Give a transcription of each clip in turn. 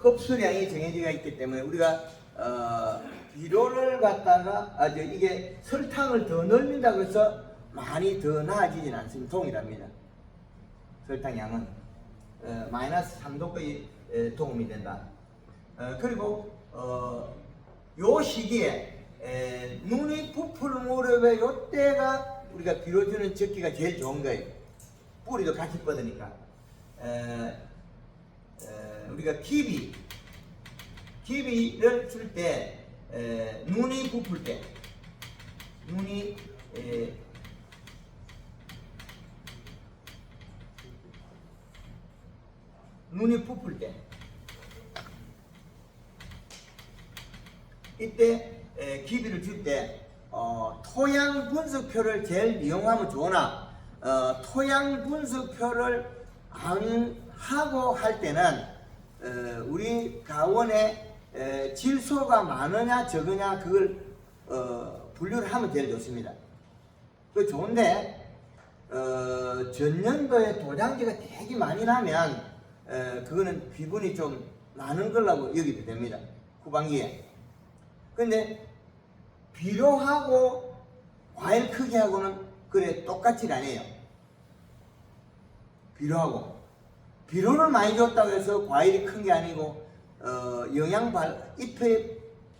흡수량이 정해져 있기 때문에 우리가 비료를 갖다가 이게 설탕을 더 넣는다고 해서 많이 더 나아지진 않습니다. 동일합니다. 설탕 양은 마이너스 3도까지 도움이 된다. 그리고 요 시기에 눈이 부풀 무렵에 요때가 우리가 비료 주는 적기가 제일 좋은 거예요. 뿌리도 같이 뻗으니까. 우리가 기비를 줄 때 눈이 부풀 때 눈이 부풀 때 이때 기비를 줄 때 토양 분석표를 제일 이용하면 좋으나 토양 분석표를 안 하고 할 때는 우리 가원에 질소가 많으냐 적으냐 그걸 분류를 하면 제일 좋습니다. 그 좋은데 전년도에 도장지가 되게 많이 나면 그거는 비분이 좀 많은 걸로 여기도 됩니다. 후반기에. 근데 비료하고 과일 크기하고는 그래 똑같지 않아요. 비료를 많이 줬다고 해서 과일이 큰 게 아니고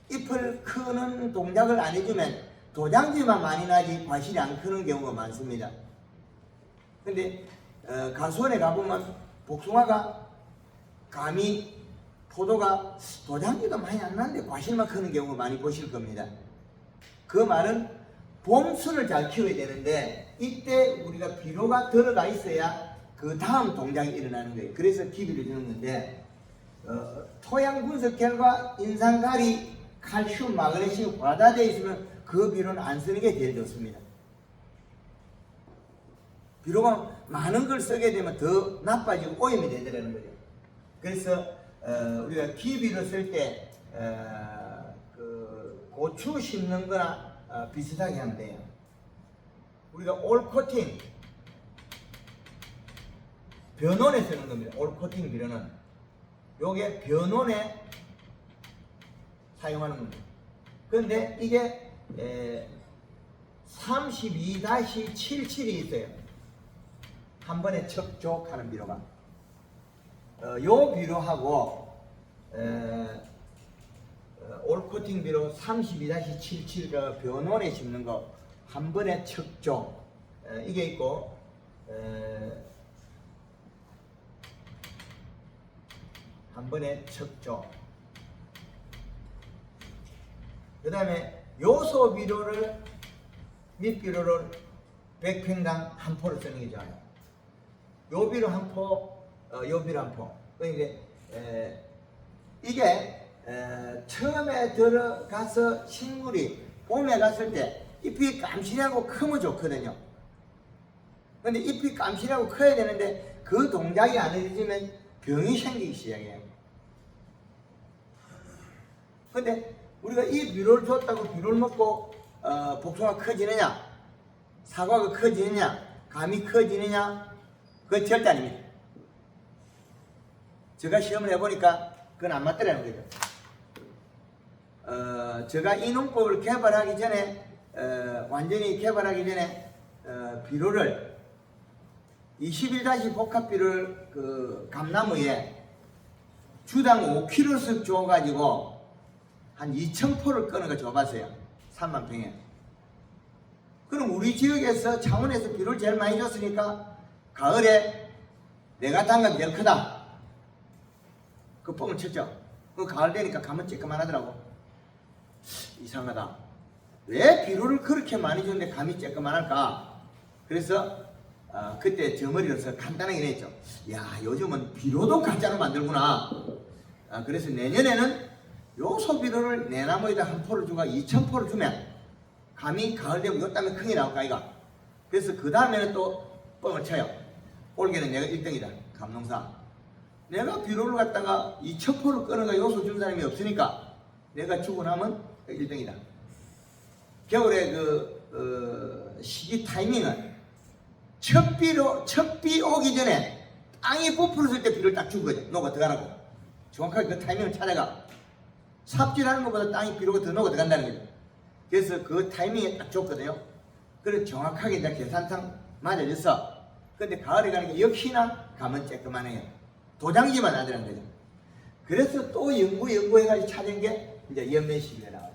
잎을 크는 동작을 안 해주면 도장지만 많이 나지 과실이 안 크는 경우가 많습니다. 근데 가수원에 가보면 복숭아가 감이 포도가 도장지도 많이 안 나는데 과실만 크는 경우 많이 보실 겁니다. 그 말은 봄수를 잘 키워야 되는데 이때 우리가 비료가 들어가 있어야 그 다음 동작이 일어나는 거예요. 그래서 기비를 주는 건데 토양 분석 결과 인산가리, 칼슘, 마그네슘 과다되어 있으면 그 비료는 안 쓰는 게 제일 좋습니다. 비료가 많은 걸 쓰게 되면 더 나빠지고 오염이 되더라는 거죠. 그래서 우리가 기비를 쓸 때 그 고추 심는 거나 비슷하게 하면 돼요. 우리가 올 코팅 변온에 쓰는 겁니다. 올 코팅 비료는 요게 변온에 사용하는 겁니다. 그런데 이게 32-77이 있어요. 한 번에 척족하는 비료가 요 비료하고 올코팅 비료 32-77가 변온에 심는 거 한 번에 척족 이게 있고 한 번에 척족 그 다음에 요소 비료를 밑비료를 100평당 한 포를 쓰는 게 좋아요. 요 비료 한 포, 요 비료 한 포. 그러니까 이게 처음에 들어가서 식물이 봄에 갔을 때 잎이 깜실하고 크면 좋거든요. 근데 잎이 깜실하고 커야 되는데 그 동작이 안 해지면 병이 생기기 시작해요. 근데 우리가 이 비료를 줬다고 비료를 먹고 복숭아가 커지느냐, 사과가 커지느냐, 감이 커지느냐, 그건 절대 아닙니다. 제가 시험을 해보니까 그건 안 맞더라는 거죠. 제가 이 농법을 개발하기 전에 완전히 개발하기 전에 비료를 21다시 복합비료를 그 감나무에 주당 5kg씩 줘가지고 한 2,000포를 끄는 거 줘봤어요. 3만 평에. 그럼 우리 지역에서 창원에서 비료를 제일 많이 줬으니까 가을에 내가 단감이 제일 크다. 그 뻥을 쳤죠. 그 가을 되니까 감은 쬐끄만 하더라고. 이상하다. 왜 비료를 그렇게 많이 줬는데 감이 쬐끄만 할까? 그래서 그때 저 머리로서 간단하게 했죠. 야, 요즘은 비료도 가짜로 만들구나. 그래서 내년에는 요 소비료를 내 나무에다 한 포를 주고 2,000포를 주면 감이 가을 되면 요 땀에 크게 나올까 이가. 그래서 그 다음에는 또 뻥을 쳐요. 올해는 내가 1등이다. 감농사. 내가 비료를 갖다가 2,000포를 끄는가 요소 준 사람이 없으니까 내가 주고 나면 1등이다. 겨울에 시기 타이밍은 첫 비 오기 전에 땅이 부풀었을 때 비료를 딱 준 거죠. 너가 들어가라고. 정확하게 그 타이밍을 찾아가. 삽질하는 것보다 땅이 비료가 더 녹아 들어간다는 거죠. 그래서 그 타이밍에 딱 좋거든요. 그래서 정확하게 이제 계산상 맞아졌어. 근데 가을에 가는 게 역시나 감은 쬐끄만해요. 도장지만 안 되는 거죠. 그래서 또 연구해가지고 찾은 게 이제 연면시비가 나와요.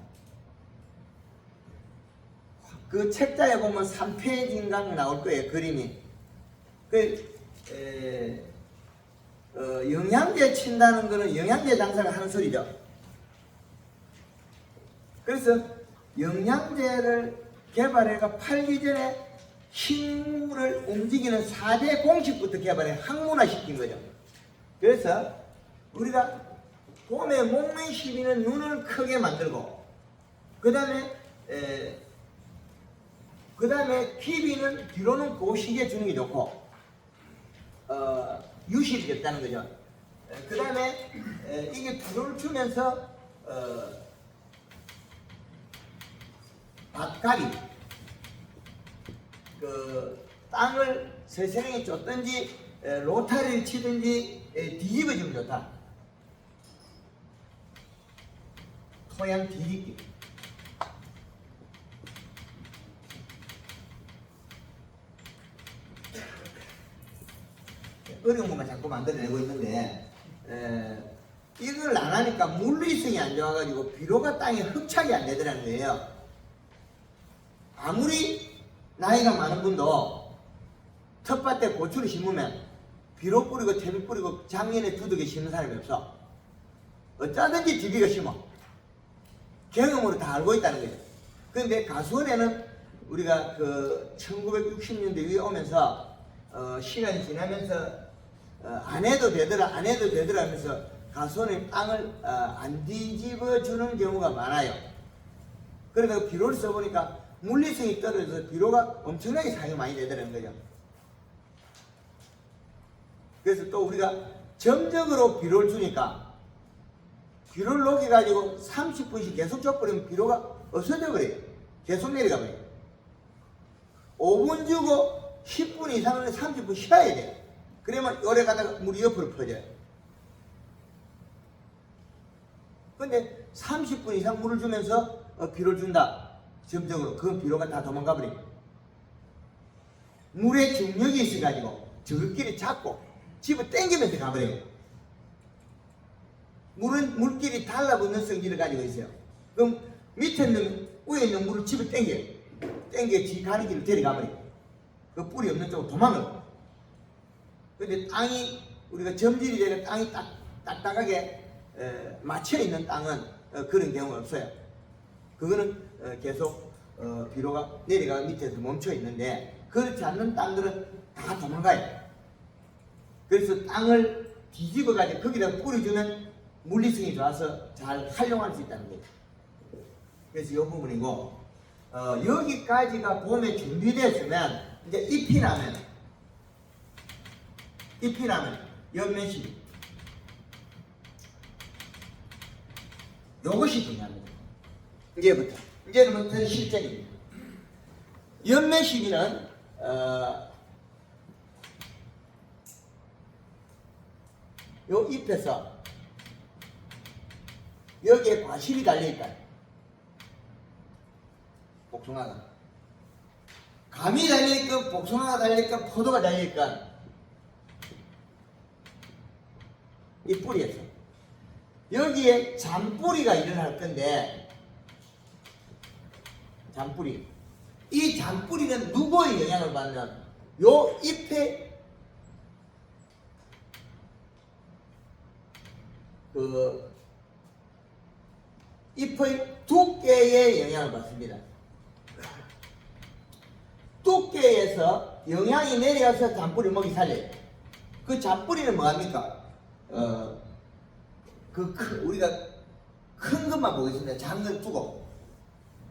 그 책자에 보면 3페이지인가 나올 거예요, 그림이. 영양제 친다는 거는 영양제 장사를 하는 소리죠. 그래서 영양제를 개발해가 팔기 전에 식물을 움직이는 4대 공식부터 개발해 학문화시킨 거죠. 그래서 우리가 봄에 목매 시비는 눈을 크게 만들고, 그 다음에 비비는 뒤로는 고시게 주는 게 좋고, 유실이 됐다는 거죠. 그 다음에 이게 비료를 주면서 밭갈이, 그 땅을 세세령에 쫓든지 로타리를 치든지 뒤집어주면 좋다. 토양 뒤집기. 어려운 것만 자꾸 만들어내고 있는데, 이걸 안 하니까 물리성이 안 좋아가지고 비료가 땅에 흡착이 안 되더라는 거예요. 아무리 나이가 많은 분도 텃밭에 고추를 심으면 비료 뿌리고 퇴비 뿌리고 작년에 두둑에 심는 사람이 없어. 어쩌든지 DB가 심어. 경험으로 다 알고 있다는 거죠. 그런데 가수원에는 우리가 그 1960년대 위에 오면서 시간이 지나면서 안 해도 되더라 하면서 가수원의 땅을 안 뒤집어 주는 경우가 많아요. 그러다가 비료를 써보니까 물리성이 떨어져서 비료가 엄청나게 사용이 많이 되더라는 거죠. 그래서 또 우리가 점적으로 비료를 주니까 비료를 녹여가지고 30분씩 계속 줘버리면 비료가 없어져 버려요. 계속 내려가 버려요. 5분 주고 10분 이상은 30분 쉬어야 돼요. 그러면 오래 가다가 물이 옆으로 퍼져요. 근데 30분 이상 물을 주면서 비료를 준다. 점적으로 그건 비료가 다 도망가 버려요. 물에 중력이 있어가지고 저것끼리 잡고 집어 당기면서 가버려요. 물은 물끼리 달라붙는 성질을 가지고 있어요. 그럼 밑에 있는 위에 있는 물을 집어 당겨요. 지 가는 길을 데려가버려요. 그 뿌리 없는 쪽으로 도망을. 근데 땅이 우리가 점질이 되는 땅이 딱딱하게 맞춰 있는 땅은 그런 경우가 없어요. 그거는 계속 비료가 내려가 밑에서 멈춰 있는데, 그렇지 않는 땅들은 다 도망가요. 그래서 땅을 뒤집어 가지고 거기다 뿌려주면 물리성이 좋아서 잘 활용할 수 있다는 거죠. 그래서 이 부분이고, 여기까지가 봄에 준비됐으면 이제 잎이 나면 연면시비, 요것이 중요합니다. 이제부터는 실전입니다. 연면시비는 요 잎에서 여기에 과실이 달려있다. 복숭아가 감이 달려있건 복숭아가 달려있건 포도가 달려있건 이 뿌리에서 여기에 잔뿌리가 일어날 건데, 잔뿌리, 이 잔뿌리는 누구의 영향을 받는 요 잎의 그 잎의 두께에 영향을 받습니다. 두께에서 영향이 내려서 잔뿌리 먹이 살려요. 그 잔뿌리는 뭐합니까? 우리가 큰 것만 보겠습니다. 작은 걸 두고,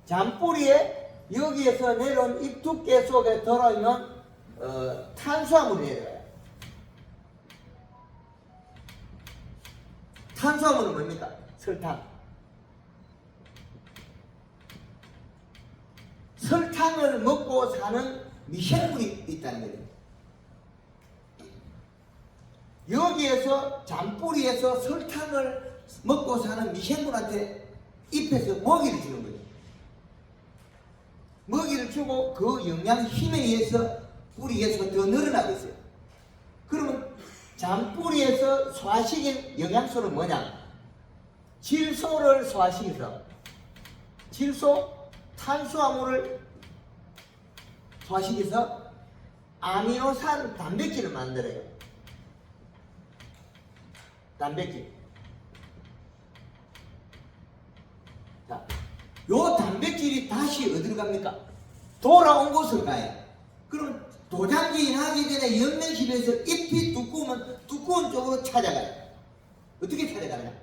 잔뿌리에 여기에서 내려온 잎 두께 속에 들어있는 탄수화물이 내려가요. 탄수화물은 뭡니까? 설탕. 설탕을 먹고 사는 미생물이 있다는 거예요. 여기에서 잔뿌리에서 설탕을 먹고 사는 미생물한테 잎에서 먹이를 주는 거예요. 먹이를 주고 그 영양 힘에 의해서 뿌리에서 더 늘어나고 있어요. 그러면 잔뿌리에서 소화시킨 영양소는 뭐냐? 질소를 소화시켜서 질소, 탄수화물을 소화시켜서 아미노산 단백질을 만들어요. 단백질. 자, 요 단백질이 다시 어디로 갑니까? 돌아온 곳으로 가요. 그럼 도장기 하기 전에 연면실에서 잎이 두꺼우면 두꺼운 쪽으로 찾아가요. 어떻게 찾아가냐?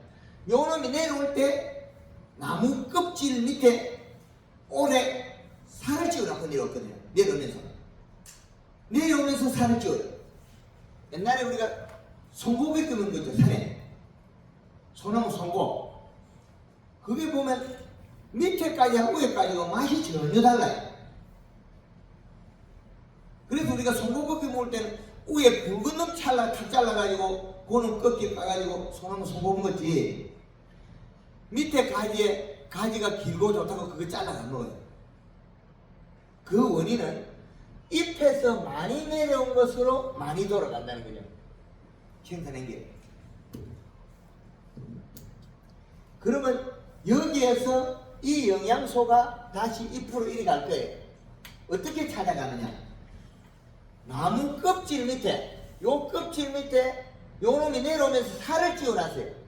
요놈이 내려올 때 나무 껍질 밑에 오래 살을 찌워놓고 내려왔거든요. 내려오면서 살을 찌워요. 옛날에 우리가 송고기 끄는 거 있죠, 산에. 소나무 송고. 그게 보면 밑에까지하고 위에까지가 맛이 전혀 달라요. 그래서 우리가 송고기 먹을 때는 위에 붉은 놈 탁 잘라가지고 고는 껍질 까가지고 소나무 송고 먹었지. 밑에 가지에 가지가 길고 좋다고 그거 잘라서 먹어요. 그 원인은 잎에서 많이 내려온 것으로 많이 돌아간다는 거죠. 생산한 게. 그러면 여기에서 이 영양소가 다시 잎으로 이리 갈 거예요. 어떻게 찾아가느냐? 나무 껍질 밑에, 요 껍질 밑에 요 놈이 내려오면서 살을 찌워놨어요.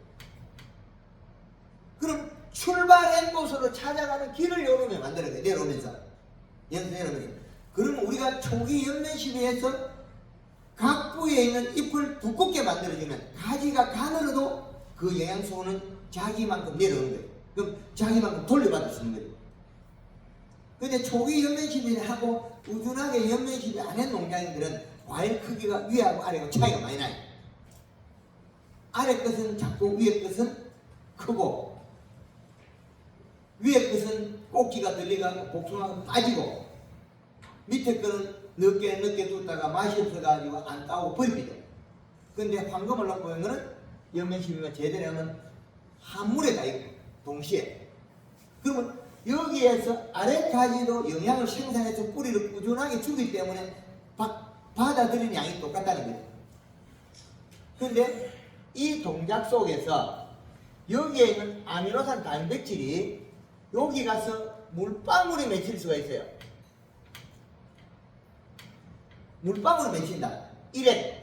그럼 출발한 곳으로 찾아가는 길을 요 놈이 만들어요. 내려오면서. 그러면 우리가 초기 연면시비에서 각 부위에 있는 잎을 두껍게 만들어주면 가지가 가늘어도 그 영양소는 자기만큼 내려오는 거예요. 그럼 자기만큼 돌려받을 수 있는 거예요. 근데 초기 연면시비하고 꾸준하게 연면시비 안 한 농장인들은 과일 크기가 위하고 아래가 차이가 많이 나요. 아래 것은 작고 위에 것은 크고 위에 것은 꼭지가 들리가고 복숭아가 빠지고 밑에 거는 늦게 뒀다가 맛이 없어가지고 안 따고 버립니다. 근데 황금을 넣고 있는 거는 연면시비가 제대로 하면 한 물에 다 있고 동시에. 그러면 여기에서 아래 가지도 영양을 생산해서 뿌리를 꾸준하게 주기 때문에 받아들이는 양이 똑같다는 거예요. 그런데 이 동작 속에서 여기에 있는 아미노산 단백질이 여기 가서 물방울이 맺힐 수가 있어요. 물방울이 맺힌다. 이래.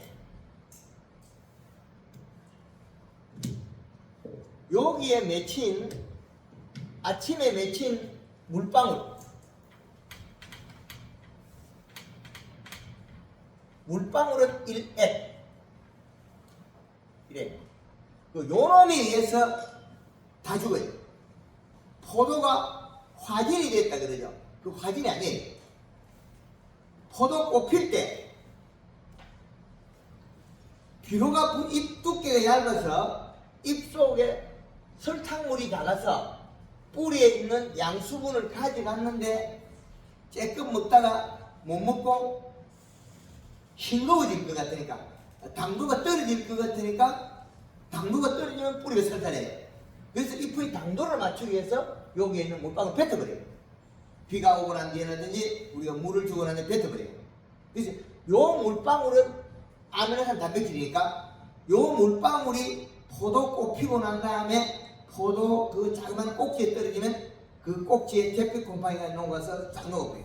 여기에 맺힌, 아침에 맺힌 물방울. 물방울은 1앱. 이래. 그 요놈에 의해서 다 죽어요. 포도가 화진이 됐다 그러죠. 그 화진이 아니에요. 포도 꽃 필 때 비료가 잎 두께가 얇아서 잎 속에 설탕물이 닿아서 뿌리에 있는 양수분을 가져갔는데 조금 먹다가 못 먹고 싱거워질 것 같으니까 당도가 떨어질 것 같으니까 당도가 떨어지면 뿌리가 설탕해요. 그래서 잎의 당도를 맞추기 위해서 여기에 있는 물방울 뱉어버려요. 비가 오고 난 뒤에라든지 우리가 물을 주고 난 뒤에 뱉어버려요. 그래서 요 물방울은 아미노산 단백질이니까 요 물방울이 포도꽃 피고 난 다음에 포도 그 자그마한 꼭지에 떨어지면 그 꼭지에 잿빛 곰팡이가 녹아서 쫙 녹아버려요.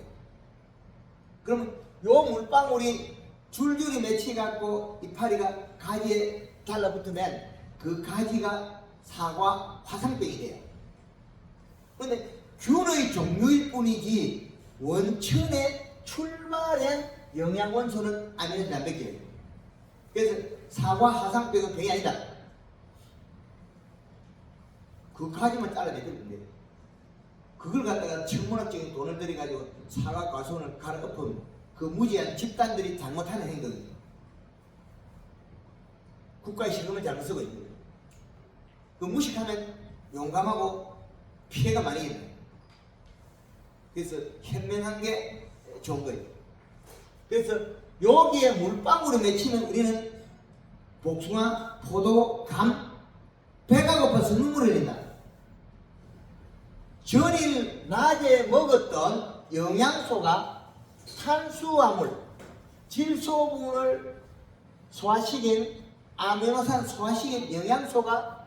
그러면 요 물방울이 줄줄이 맺혀갖고 이파리가 가지에 달라붙으면 그 가지가 사과 화상병이 돼요. 그런데 균의 종류일 뿐이지 원천에 출발한 영양원소는 아미노산 단백질이에요. 그래서 사과 화상병은 병이 아니다. 그 가지만 잘라내버리면 돼요. 그걸 갖다가 천문학적인 돈을 들여가지고 사과 과수원을 갈아엎은 그 무지한 집단들이 잘못하는 행동이에요. 국가의 세금을 잘못 쓰고 있는 거예요. 그 무식하면 용감하고 피해가 많이 있어요. 그래서 현명한 게 좋은 거예요. 그래서 여기에 물방울을 맺히면 우리는 복숭아, 포도, 감, 배가 고파서 눈물을 흘린다. 전일 낮에 먹었던 영양소가 탄수화물, 질소분을 소화시킨 아미노산 소화시킨 영양소가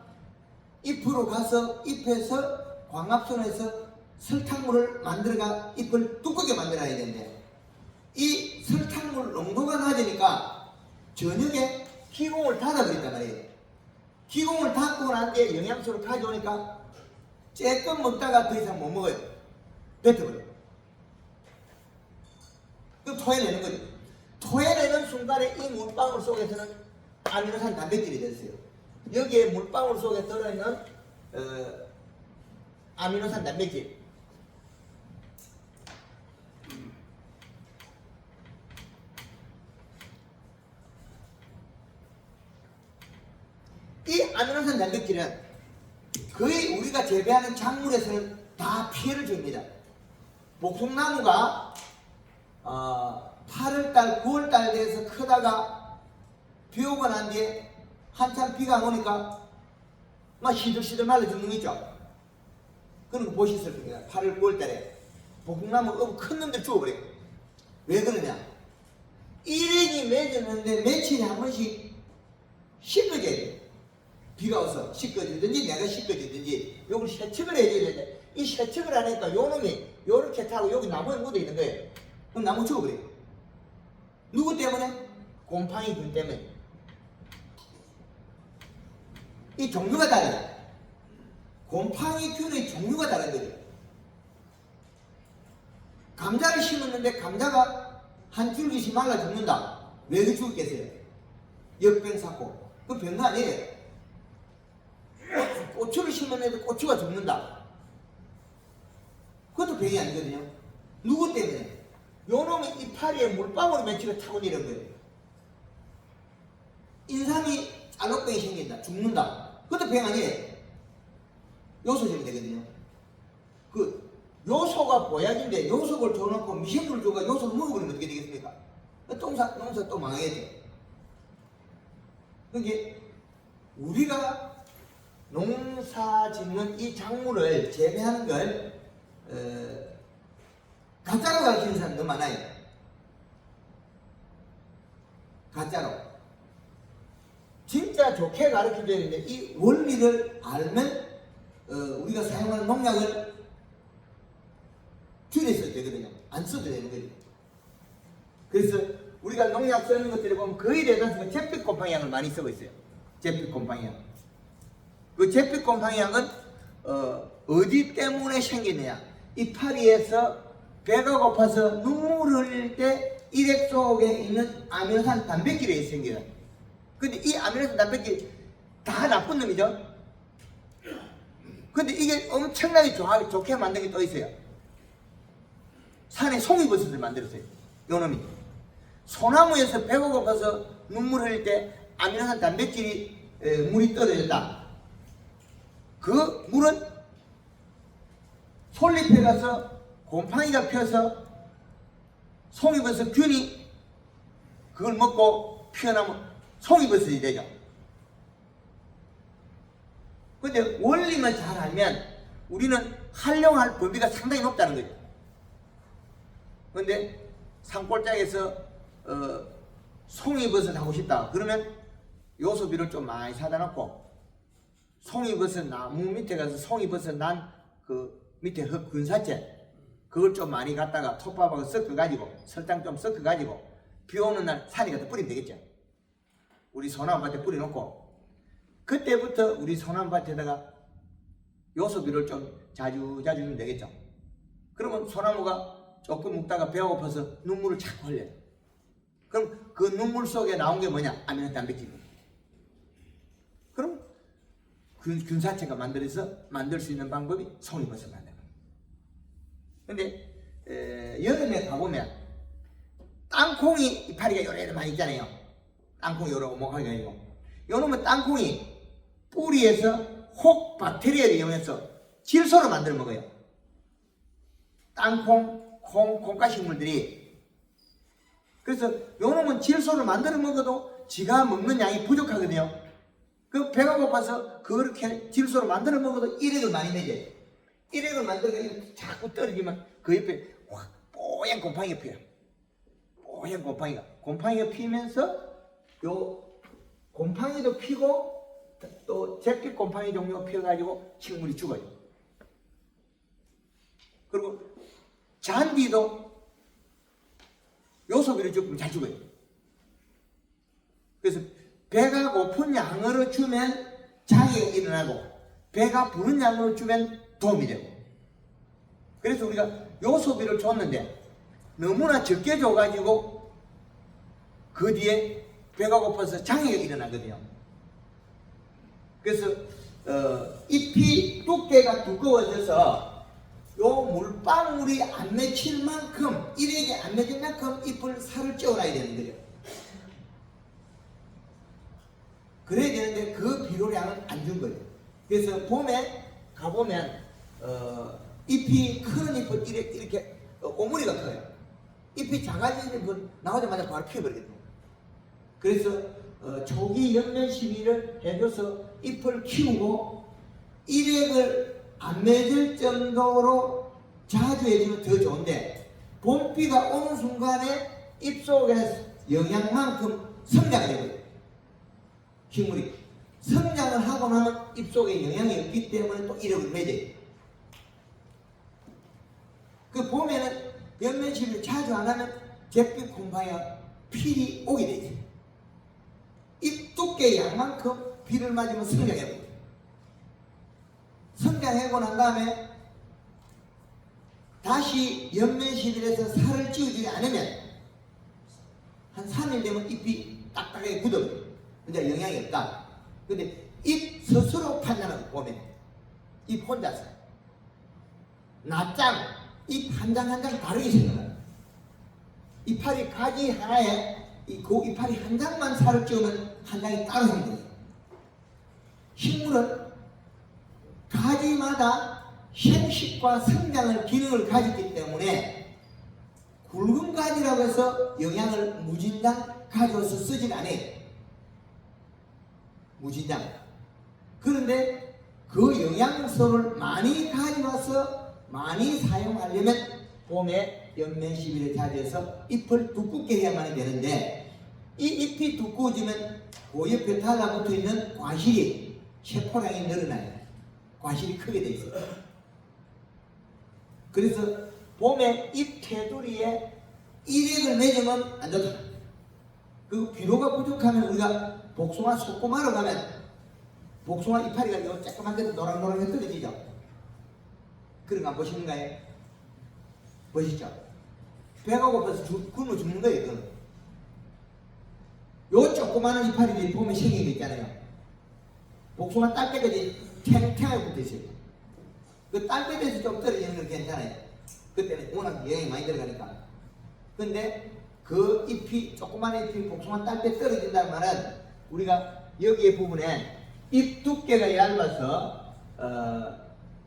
잎으로 가서 잎에서 광합선에서 설탕물을 만들어가 잎을 두껍게 만들어야 되는데 이 설탕물 농도가 낮으니까 저녁에 기공을 닫아버린단 말이에요. 기공을 닫고 난 뒤에 영양소를 가져오니까 쬐끔 먹다가 더 이상 못 먹어요. 뱉어버려요. 그럼 토해내는 거죠. 토해내는 순간에 이 물방울 속에서는 아미노산 단백질이 됐어요. 여기에 물방울 속에 들어있는 아미노산 단백질, 이 아미노산 단백질은 거의 우리가 재배하는 작물에서는 다 피해를 줍니다. 복숭나무가 8월달, 9월달 돼서 크다가 비 오고 난 뒤에 한참 비가 오니까 막 시들시들 말라 죽는 거 있죠. 그런 거 보셨을 겁니다. 8월, 9월달에 복숭나무 큰 놈들 죽어버려요. 왜 그러냐? 일행이 맺었는데 며칠에 한 번씩 씻어줘야 돼요. 비가 와서 씻어주든지 내가 씻어주든지 요걸 세척을 해줘야 되는데 이 세척을 안 하니까 요 놈이 요렇게 타고 여기 나무에 묻어 있는 거예요. 그럼 나무 죽어버려요. 누구 때문에? 곰팡이균 때문에. 이 종류가 달라요. 곰팡이균의 종류가 다른 거죠. 감자를 심었는데 감자가 한 줄기씩 말라 죽는다. 왜 죽겠어요? 역병 샀고. 그 병도 아니에요. 고추를 심었는데 고추가 죽는다. 그것도 병이 아니거든요. 누구 때문에? 요놈의 이파리에 물방울이 며칠을 타고 내려온 거예요. 인삼이 알록병이 생긴다. 죽는다. 그것도 병 아니에요. 요소 때문에 되거든요. 그 요소가 보약인데 요소를 줘놓고 미생물을 줘가 요소를 먹어버리면 어떻게 되겠습니까? 농사 또 망해야죠. 그게 우리가 농사 짓는 이 작물을 재배하는 걸 가짜로 가르치는 사람 너무 많아요. 가짜로. 진짜 좋게 가르쳐줘야 되는데 이 원리를 알면 우리가 사용하는 농약을 줄였어야 되거든요. 안 써도 되는 거예요. 그래서 우리가 농약 쓰는 것들을 보면 거의 대다수가 잿빛곰팡이약을 많이 쓰고 있어요. 잿빛곰팡이약. 그 잿빛곰팡이약은 어디 때문에 생기느냐? 이파리에서 배가 고파서 눈물을 흘릴 때 일액 속에 있는 아미노산 단백질이 생겨요. 근데 이 아미노산 단백질 다 나쁜 놈이죠. 근데 이게 엄청나게 좋게 만든 게 또 있어요. 산에 송이버섯을 만들었어요. 요 놈이. 소나무에서 배가 고파서 눈물 흘릴 때 아미노산 단백질이 물이 떨어진다. 그 물은 솔잎에 가서 곰팡이가 펴서 송이버섯 균이 그걸 먹고 피어나면 송이버섯이 되죠. 근데 원리만 잘 알면 우리는 활용할 범위가 상당히 높다는 거죠. 근데 산골짜기에서 송이버섯 하고 싶다. 그러면 요소비를 좀 많이 사다 놓고 송이버섯 나무 밑에 가서 송이버섯 난 그 밑에 흙균사체 그걸 좀 많이 갖다가 톱밥하고 섞어가지고 설탕 좀 섞어가지고 비 오는 날 산에 가서 뿌리면 되겠죠. 우리 소나무밭에 뿌려놓고 그때부터 우리 소나무밭에다가 요소비를 좀 자주 주면 되겠죠. 그러면 소나무가 조금 먹다가 배가 고파서 눈물을 자꾸 흘려요. 그럼 그 눈물 속에 나온 게 뭐냐? 아미노 단백질이에요. 그럼 균사체가 만들 수 있는 방법이 송이버섯 만드는 거예요. 근데 여름에 가보면 땅콩이 이파리가 요래도 많이 있잖아요. 땅콩이 요래 오목하게 아니고 요놈은 땅콩이 뿌리에서 혹 박테리아를 이용해서 질소를 만들어 먹어요. 땅콩, 콩가식물들이. 그래서 요놈은 질소를 만들어 먹어도 지가 먹는 양이 부족하거든요. 그 배가 고파서 그렇게 질소로 만들어 먹어도 일액을 많이 내죠. 일액을 만들어서 자꾸 떨어지면 그 옆에 확 뽀얀 곰팡이가 피어요. 뽀얀 곰팡이가 피면서 요 곰팡이도 피고 또 잿빛 곰팡이 종류가 피어가지고 식물이 죽어요. 그리고 잔디도 요소비를 조금 잘 죽어요. 그래서 배가 고픈 양으로 주면 장애가 일어나고 배가 부른 양으로 주면 도움이 되고. 그래서 우리가 요소비를 줬는데 너무나 적게 줘가지고 그 뒤에 배가 고파서 장애가 일어나거든요. 그래서 잎이 두께가 두꺼워져서 요 물방울이 안 맺힐 만큼, 일액이 안 맺힐 만큼 잎을 살을 쪄놔야 되는 거죠. 그래야 되는데 그 비료량은 안 준 거예요. 그래서 봄에 가보면 잎이 큰 잎은 이렇게 오므리가 커요. 잎이 작아지는 잎은 나오자마자 바로 피어버리거든요. 그래서 초기 연면 시비를 해줘서 잎을 키우고 일액을 안 맺을 정도로 자주 해주면 더 좋은데, 봄비가 오는 순간에 잎 속에 영양만큼 성장을 해버려요. 식물이 성장을 하고 나면 잎 속에 영양이 없기 때문에 또 일액을 맺어요. 그 봄에는 연면 시비를 자주 안 하면 잿빛 곰팡이가 필이 오게 되죠. 잎 두께 양만큼 비를 맞으면 성장해버려요. 성장하고 난 다음에 다시 연면 시비를 해서 살을 찌우지 않으면 한 3일 되면 잎이 딱딱하게 굳어버려요. 이제 영양이 없다. 근데 잎 스스로 판단하고 보면 잎 혼자서 낱장 잎 한 장 한 장 다르게 생겨나요. 이파리 가지 하나에 그 이파리 한 장만 살을 찌우면 한 장이 따로 생겨요. 식물은 가지마다 생식과 성장을 기능을 가지기 때문에 굵은 가지라고 해서 영양을 무진장 가져와서 쓰질 않아요. 무진장. 그런데 그 영양소를 많이 가져와서 많이 사용하려면 봄에 연면 시비를 자제해서 잎을 두껍게 해야만 되는데, 이 잎이 두꺼워지면 그 옆에 달라붙어 있는 과실이 세포량이 늘어나요. 과실이 크게 돼 있어요. 그래서 봄에 잎 테두리에 일액을 맺으면 안 좋다. 그 비료가 부족하면 우리가 복숭아 소꼬마로 가면 복숭아 이파리가 요 조그만 데도 노랑노랑하게 떨어지죠. 그런 거 안 보시는가요? 보시죠. 배가 고파서 굶어 죽는 거예요. 그건. 요 조그마한 이파리들이 봄에 생긴 게 있잖아요. 복숭아 딸 때까지 탱탱하게 붙어 있어요. 그 딸 때에서 좀 떨어지는 건 괜찮아요. 그때는 워낙 영양이 많이 들어가니까. 근데 그 잎이, 조그마한 잎이 복숭아 딸 때 떨어진다는 말은 우리가 여기에 부분에 잎 두께가 얇아서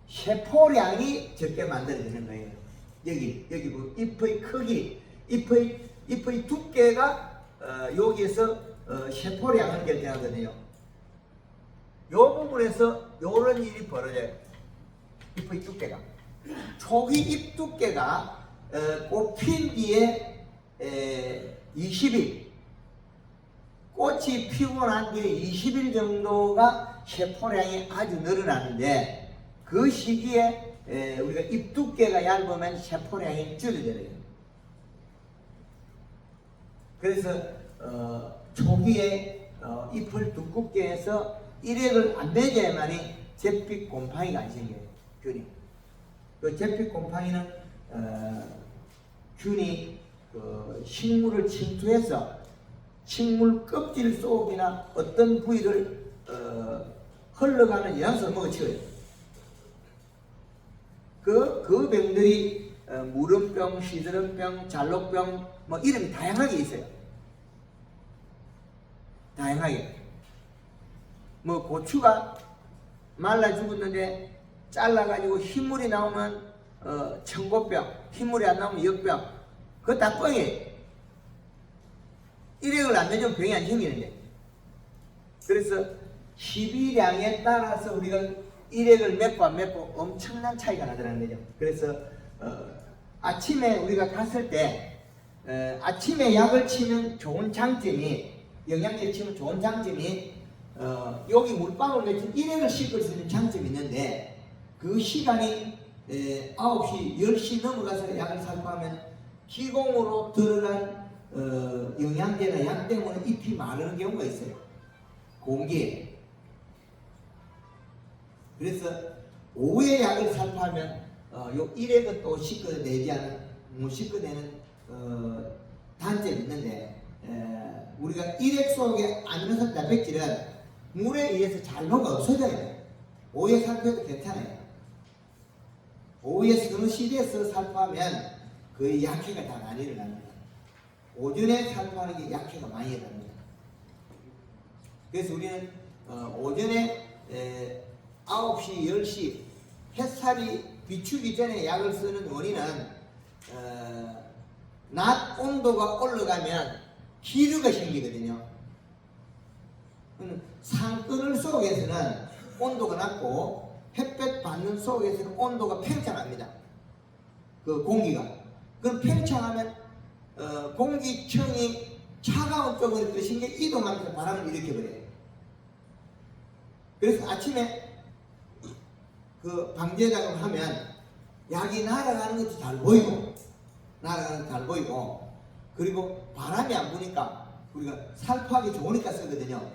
세포량이 적게 만들어지는 거예요. 여기 그 잎의 크기, 잎의 두께가 여기에서 세포량을 결정하거든요. 요 부분에서 요런 일이 벌어져요. 잎의 두께가. 초기 잎 두께가 꽃핀 뒤에 20일, 꽃이 피고 난 뒤에 20일 정도가 세포량이 아주 늘어나는데, 그 시기에 우리가 잎 두께가 얇으면 세포량이 줄어들어요. 그래서 초기에 잎을 두껍게 해서 일액을 안 맺어야만이 잿빛 곰팡이가 안 생겨요. 균이. 그 잿빛 곰팡이는 균이 그 식물을 침투해서 식물 껍질 속이나 어떤 부위를 흘러가는 영양소를 먹어치워요. 그 병들이 무름병, 시드름병, 잘록병, 뭐 이름이 다양하게 있어요. 다양하게. 뭐 고추가 말라 죽었는데 잘라가지고 흰물이 나오면 청고병, 흰물이 안 나오면 역병. 그거 다 뻥이에요. 일액을 안 내주면 병이 안 생기는데. 그래서 시비량에 따라서 우리가 일액을 맺고 안 맺고 엄청난 차이가 나더라는 거죠. 그래서 아침에 우리가 갔을 때 아침에 약을 치는 좋은 장점이, 영양제 치면 좋은 장점이 여기 물방울 맺힌 일액을 씻을 수 있는 장점이 있는데, 그 시간이 9시, 10시 넘어가서 약을 살포하면 기공으로 들어간 영양제나 약 때문에 잎이 마르는 경우가 있어요. 공기에. 그래서 오후에 약을 살포하면 요 일액은 또 씻어내지 않은, 못 씻어내는 단점이 있는데, 우리가 일액 속에 아미노산 단백질은 물에 의해서 잘 녹아 없어져요. 오후에 살포해도 괜찮아요. 오후에 서너 시대에서 살포하면 거의 약해가 다 많이 일어납니다. 오전에 살포하는 게 약해가 많이 일어납니다. 그래서 우리는 오전에 9시, 10시 햇살이 비추기 전에 약을 쓰는 원인은 낮 온도가 올라가면 기류가 생기거든요. 상그늘 속에서는 온도가 낮고 햇볕 받는 속에서는 온도가 팽창합니다. 그 공기가. 그럼 팽창하면 공기층이 차가운 쪽으로 뜨신 게 이동하면서 바람을 일으켜버려요. 그래서 아침에 그 방제작용을 하면 약이 날아가는 것도 잘 보이고, 그리고 바람이 안 부니까 우리가 살포하기 좋으니까 쓰거든요.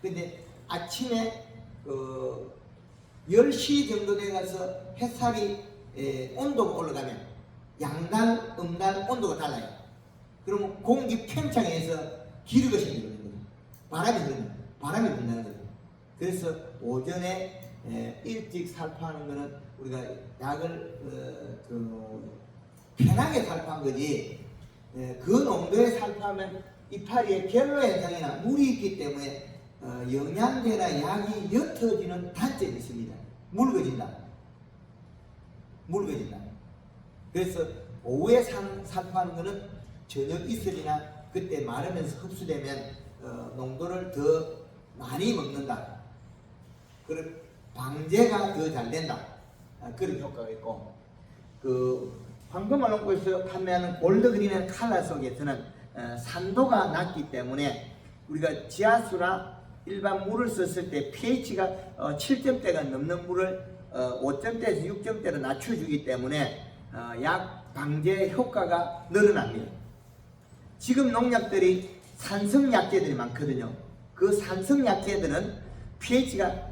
근데 아침에 10시 정도 돼가서 햇살이 온도가 올라가면 양단, 음단 온도가 달라요. 그러면 공기 팽창에서 기류가 생기거든요. 바람이 분다는 거죠. 그래서 오전에 일찍 살포하는 거는 우리가 약을 편하게 살포한 거지, 그 농도에 살포하면 이파리에 결로 현상이나 물이 있기 때문에 영양제나 약이 옅어지는 단점이 있습니다. 묽어진다. 그래서 오후에 살포하는 거는 저녁 이슬이나 그때 마르면서 흡수되면 농도를 더 많이 먹는다. 그런 방제가 더 잘 된다. 그런 효과가 있고, 그 황금알롱고에서 판매하는 골드그린의 칼라 속에서는 산도가 낮기 때문에 우리가 지하수나 일반 물을 썼을 때 pH가 7점대가 넘는 물을 5점대에서 6점대로 낮춰주기 때문에 약 방제 효과가 늘어납니다. 지금 농약들이 산성약제들이 많거든요. 그 산성약제들은 pH가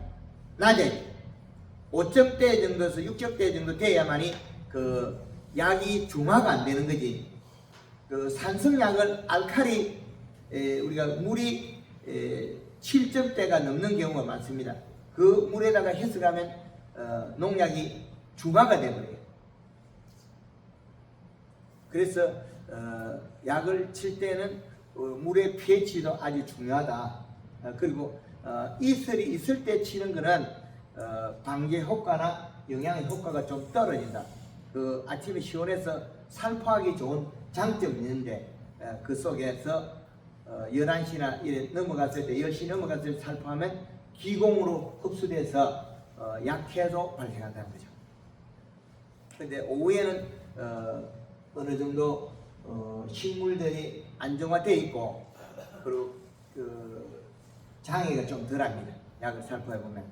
낮아요. 5점대 정도에서 6점대 정도 돼야만이 그 약이 중화가 안 되는 거지. 그 산성약을 알칼리 우리가 물이 7점대가 넘는 경우가 많습니다. 그 물에다가 해석하면 농약이 중화가 되어버려요. 그래서 약을 칠 때는 물의 pH도 아주 중요하다. 그리고 이슬이 있을 때 치는 거는 방제 효과나 영양의 효과가 좀 떨어진다. 그 아침에 시원해서 살포하기 좋은 장점이 있는데, 그 속에서 11시나 이래 넘어갔을 때, 10시 넘어갔을 때 살포하면 기공으로 흡수돼서 약해도 발생한다는 거죠. 근데 오후에는 어느 정도 식물들이 안정화되어 있고, 그리고 그 장애가 좀 덜합니다. 약을 살포해 보면.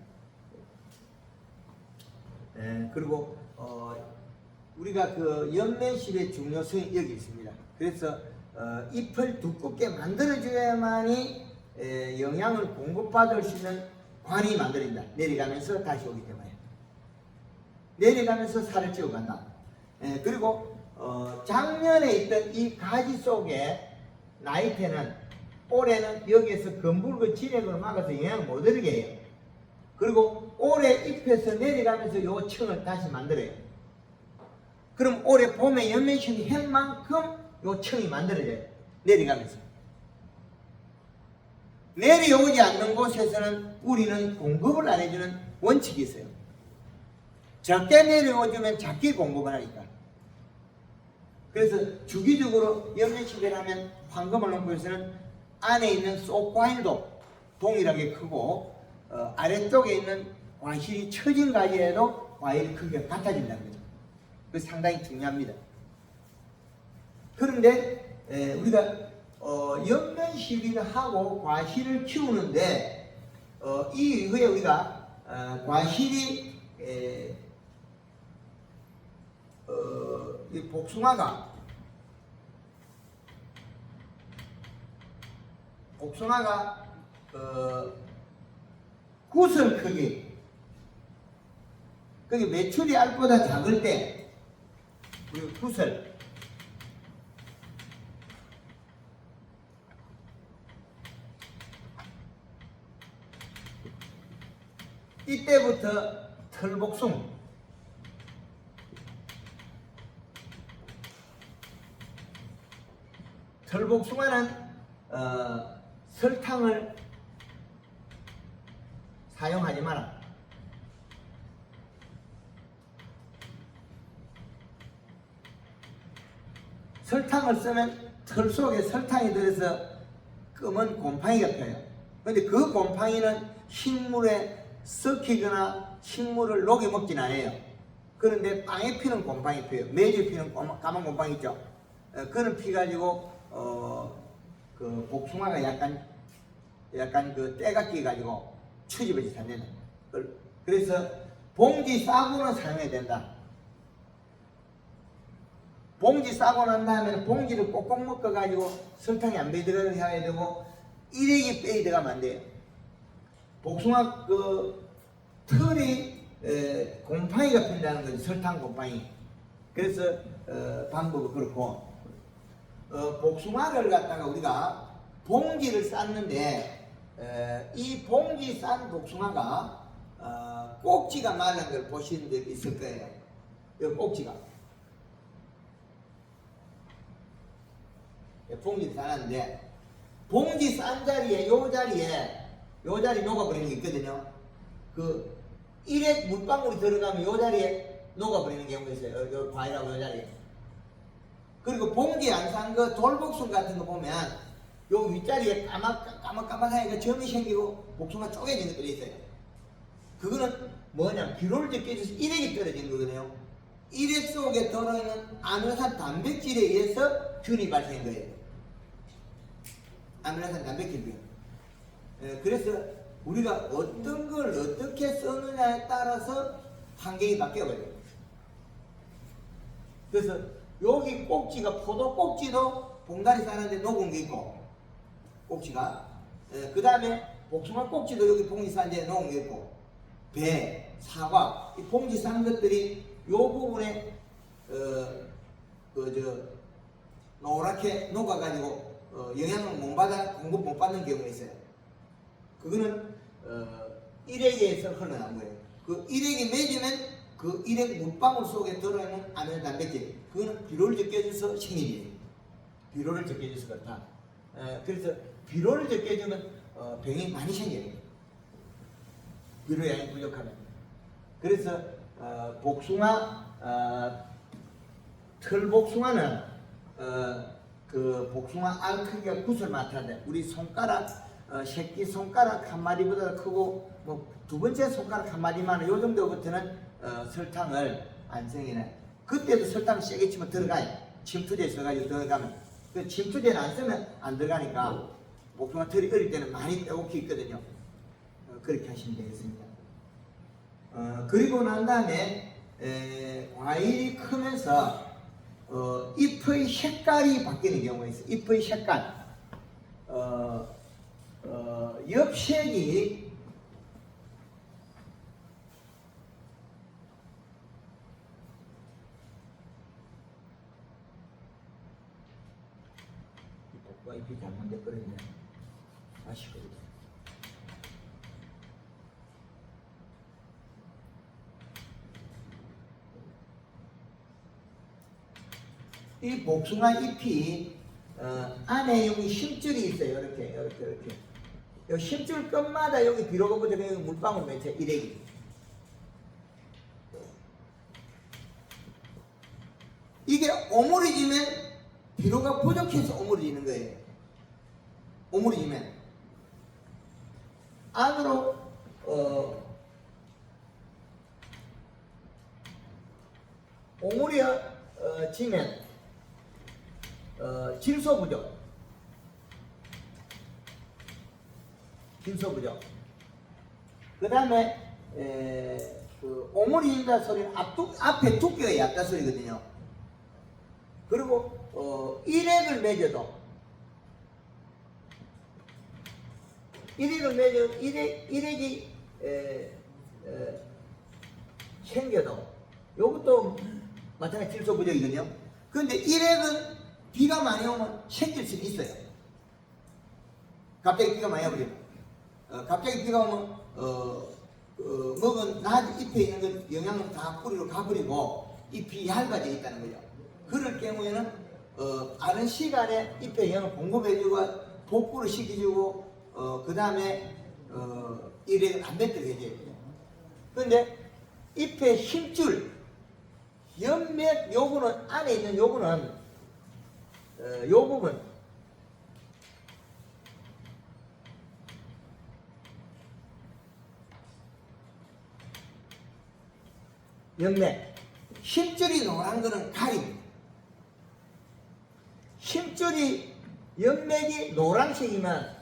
그리고 우리가 그 연면실의 중요성이 여기 있습니다. 그래서 잎을 두껍게 만들어줘야만이 영양을 공급받을 수 있는 관이 만들어진다. 내려가면서 다시 오기 때문에. 내려가면서 살을 찌워간다. 그리고 작년에 있던 이 가지 속에 나이테는 올해는 여기에서 검붉은 진액으로 막아서 영향을 못 얻게 해요. 그리고 올해 잎에서 내려가면서 요 층을 다시 만들어요. 그럼 올해 봄에 연면실이 한 만큼 요 층이 만들어져요. 내려가면서. 내려오지 않는 곳에서는 뿌리는 공급을 안 해주는 원칙이 있어요. 적게 내려오주면 작게 공급을 하니까. 그래서 주기적으로 연면실을 하면 황금알롱고에서는 안에 있는 속 과일도 동일하게 크고 아래쪽에 있는 과실이 처진 가지에도 과일 크기가 같아진다는 거죠. 그 상당히 중요합니다. 그런데 우리가 옆면 시비를 하고 과실을 키우는데 이 이후에 우리가 과실이 이 복숭아가 구슬 크기, 그게 매출이 알보다 작을 때 우리 구슬 이때부터 털복숭아는 설탕을 사용하지 마라. 설탕을 쓰면 털 속에 설탕이 들어서 검은 곰팡이가 펴요. 근데 그 곰팡이는 식물에 썩히거나 식물을 녹여 먹진 않아요. 그런데 빵에 피는 곰팡이 펴요. 매주에 피는 까만 곰팡이 있죠. 그는 피가지고 그 복숭아가 약간 그 때가 끼가지고 추집어지 산다는. 그래서 봉지 싸고는 사용해야 된다. 봉지 싸고 난 다음에 봉지를 꼭꼭 묶어가지고 설탕이 안 배들어가게 해야 되고 일액이 빼이 들어가면 안 돼요. 복숭아 그 털이 곰팡이가 핀다는 거지. 설탕 곰팡이. 그래서 방법은 그렇고 복숭아를 갖다가 우리가 봉지를 쌌는데 이 봉지 싼 복숭아가 꼭지가 말른 걸 보시는 데 있을 거예요. 이 꼭지가 봉지 싸는데 봉지 싼 자리에 요 자리 녹아버리는 게 있거든요. 그 일액 물방울이 들어가면 요 자리에 녹아버리는 경우가 있어요. 요 과일하고 요 자리에. 그리고 봉지 안 산 거 돌복숭 같은 거 보면 요 윗자리에 까맣하게 점이 생기고 복숭아 쪼개진 것들이 있어요. 그거는 뭐냐, 비료를 적게줘서 일액이 떨어진 거거든요. 일액 속에 들어있는 아미노산 단백질에 의해서 균이 발생한 거예요. 아미노산 단백질이요. 그래서 우리가 어떤 걸 어떻게 쓰느냐에 따라서 환경이 바뀌어버려요. 그래서 여기 꼭지가 포도 꼭지도 봉다리 싸는데 녹은 게 있고 꼭지가 그 다음에 복숭아 꼭지도 여기 봉지 싼데 녹은 게 있고 배, 사과 이 봉지 싼 것들이 요 부분에 노랗게 녹아가지고 영양을 못 받아 공급 못 받는 경우가 있어요. 그거는 일액에서 흘러난 거예요. 그 일액이 맺으면 그 일액 물방울 속에 들어있는 아미노 단백질, 그거는 비료를 적게 줘서 생긴 일이에요. 비료를 적게 줘서 그렇다. 그래서 비료를 적게 주면 병이 많이 생겨요. 비료 양이 부족하면. 그래서 털복숭아는 그 복숭아 알 크기가 구슬 마찬가지인데 우리 손가락 새끼 손가락 한 마디보다 크고 뭐 두 번째 손가락 한 마디만 요 정도부터는 설탕을 안 생기네. 그때도 설탕 세게 치면 들어가요. 침투제 써가지고 들어가면 그 침투제는 안 쓰면 안 들어가니까 복숭아 털이 어릴 때는 많이 빼곡히 있거든요. 그렇게 하시면 되겠습니다. 그리고 난 다음에 과일이 크면서 잎의 색깔이 바뀌는 경우가 있어요. 잎의 색깔. 엽색이 잎이 잘못돼 버렸네. 아쉽거든요. 이 복숭아 잎이 안에 여기 심줄이 있어요. 이렇게. 이 심줄 끝마다 여기 비료가 붙어 여기 물방울 맺혀 일액이. 이게 오므려지면 비료가 부족해서 오므려지는 거예요. 오므리지면 안으로 오므려지면 질소부족. 그 다음에 그 오므리다 소리는 앞에 두께가 얕다 소리거든요. 그리고 일액을 맺어도 일액이 생겨도 요것도 마찬가지 질소 부족이거든요. 그런데 일액은 비가 많이 오면 생길 수 있어요. 갑자기 비가 많이 오면 갑자기 비가 오면 먹은 낮 잎에 있는 건 영양을 다 뿌리로 가버리고 잎이 얇아져 있다는 거죠. 그럴 경우에는 빠른 시간에 잎에 영양을 공급해주고 복구를 시켜주고 그 다음에 일액을 안 뱉게 해줘야 돼요. 그런데 잎의 힘줄 연맥 요거는 안에 있는 요거는 요 부분 연맥 힘줄이 노란 거는 가리입니다. 힘줄이 연맥이 노란색이면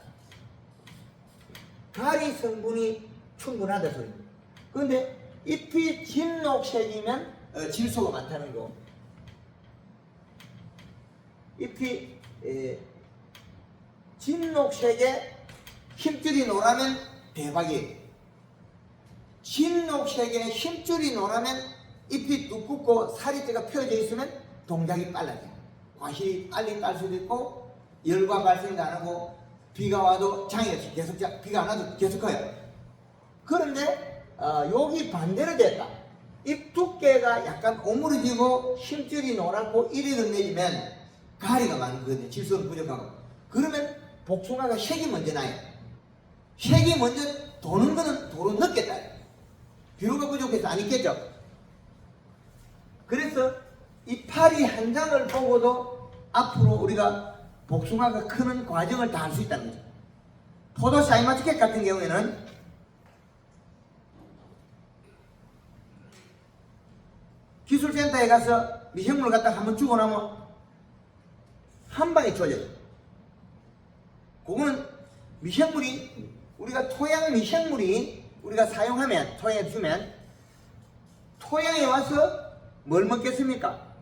가리 성분이 충분하다 소리입니다. 그런데 잎이 진녹색이면 질소가 많다는 거. 잎이 진녹색에 힘줄이 노라면 대박이에요. 진녹색에 힘줄이 노라면 잎이 두껍고 살이대가 펴져 있으면 동작이 빨라져요. 과실이 빨리 깔 수도 있고 열과 발생도 안 하고 비가 와도 장애없이 계속 비가 안 와도 계속 커요. 그런데 여기 반대로 됐다. 잎 두께가 약간 오므려지고 힘줄이 노랗고 일액을 내리면 가리가 많은 거거든요. 질소는 부족하고. 그러면 복숭아가 색이 먼저 나요. 색이 먼저 도는 거는 도로 늦겠다. 비료가 부족해서 안 있겠죠. 그래서 이 파리 한 장을 보고도 앞으로 우리가 복숭아가 크는 과정을 다 알 수 있다는 거죠. 포도 샤인마스켓 같은 경우에는 기술센터에 가서 미생물을 갖다가 한번 주고 나면 한 방에 좋아져요. 그거는 미생물이 우리가 토양 미생물이 우리가 사용하면 토양에 주면 토양에 와서 뭘 먹겠습니까?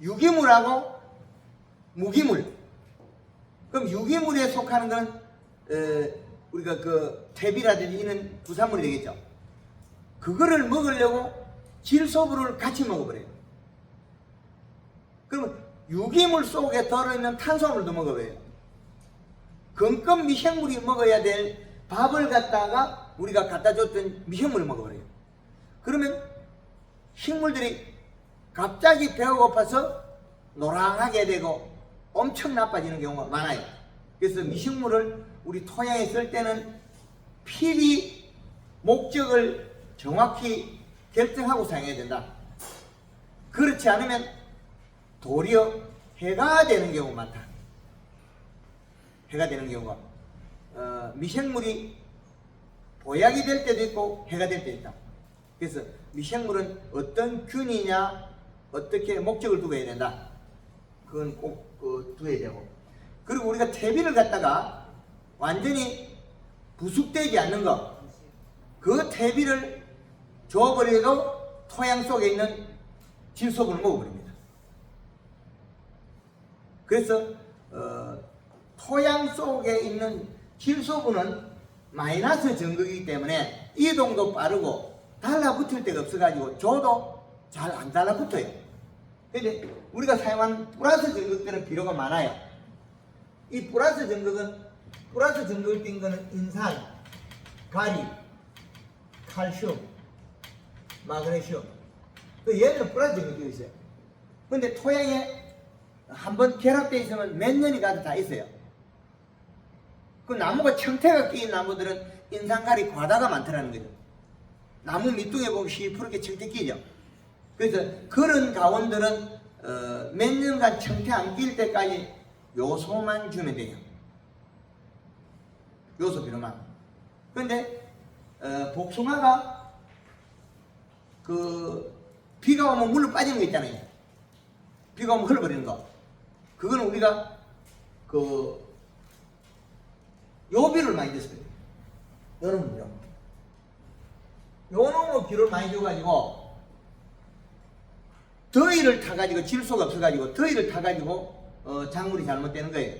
유기물하고 무기물. 그럼 유기물에 속하는 건 우리가 그 퇴비라든지 이런 부산물이 되겠죠. 그거를 먹으려고 질소물을 같이 먹어버려요. 그러면 유기물 속에 들어있는 탄수화물도 먹어버려요. 건강 미생물이 먹어야 될 밥을 갖다가 우리가 갖다 줬던 미생물을 먹어버려요. 그러면 식물들이 갑자기 배가 고파서 노랑하게 되고 엄청 나빠지는 경우가 많아요. 그래서 미생물을 우리 토양에 쓸 때는 필히 목적을 정확히 결정하고 사용해야 된다. 그렇지 않으면 도리어 해가 되는 경우가 많다. 해가 되는 경우가 미생물이 보약이 될 때도 있고 해가 될 때도 있다. 그래서 미생물은 어떤 균이냐 어떻게 목적을 두고 해야 된다. 그건 꼭 두어야 되고, 그리고 우리가 퇴비를 갖다가 완전히 부숙되지 않는 거, 그 퇴비를 줘버려도 토양 속에 있는 질소분을 먹어버립니다. 그래서 토양 속에 있는 질소분은 마이너스 전극이기 때문에 이동도 빠르고 달라붙을 데가 없어가지고 줘도 잘 안 달라붙어요. 근데 우리가 사용한 플러스 전극들은 비료가 많아요. 이 플러스 전극을 띈 거는 인산, 가리, 칼슘, 마그네슘. 얘는 플러스 전극이 되어 있어요. 근데 토양에 한번 결합되어 있으면 몇 년이 가도 다 있어요. 그 나무가 청태가 끼인 나무들은 인산가리 과다가 많더라는 거죠. 나무 밑둥에 보면 시퍼렇게 청태 끼죠. 그래서 그런 가원들은 몇 년간 청태 안 낄 때까지 요소만 주면 돼요. 요소 비료만. 그런데 복숭아가 그 비가 오면 물로 빠지는 거 있잖아요. 비가 오면 흘러버리는 거. 그거는 우리가 그 요비를 많이 줬어요. 여러분요. 요놈의 비료를 많이 줘가지고 더위를 타가지고 질소가 없어가지고 더위를 타가지고 작물이 잘못되는 거예요.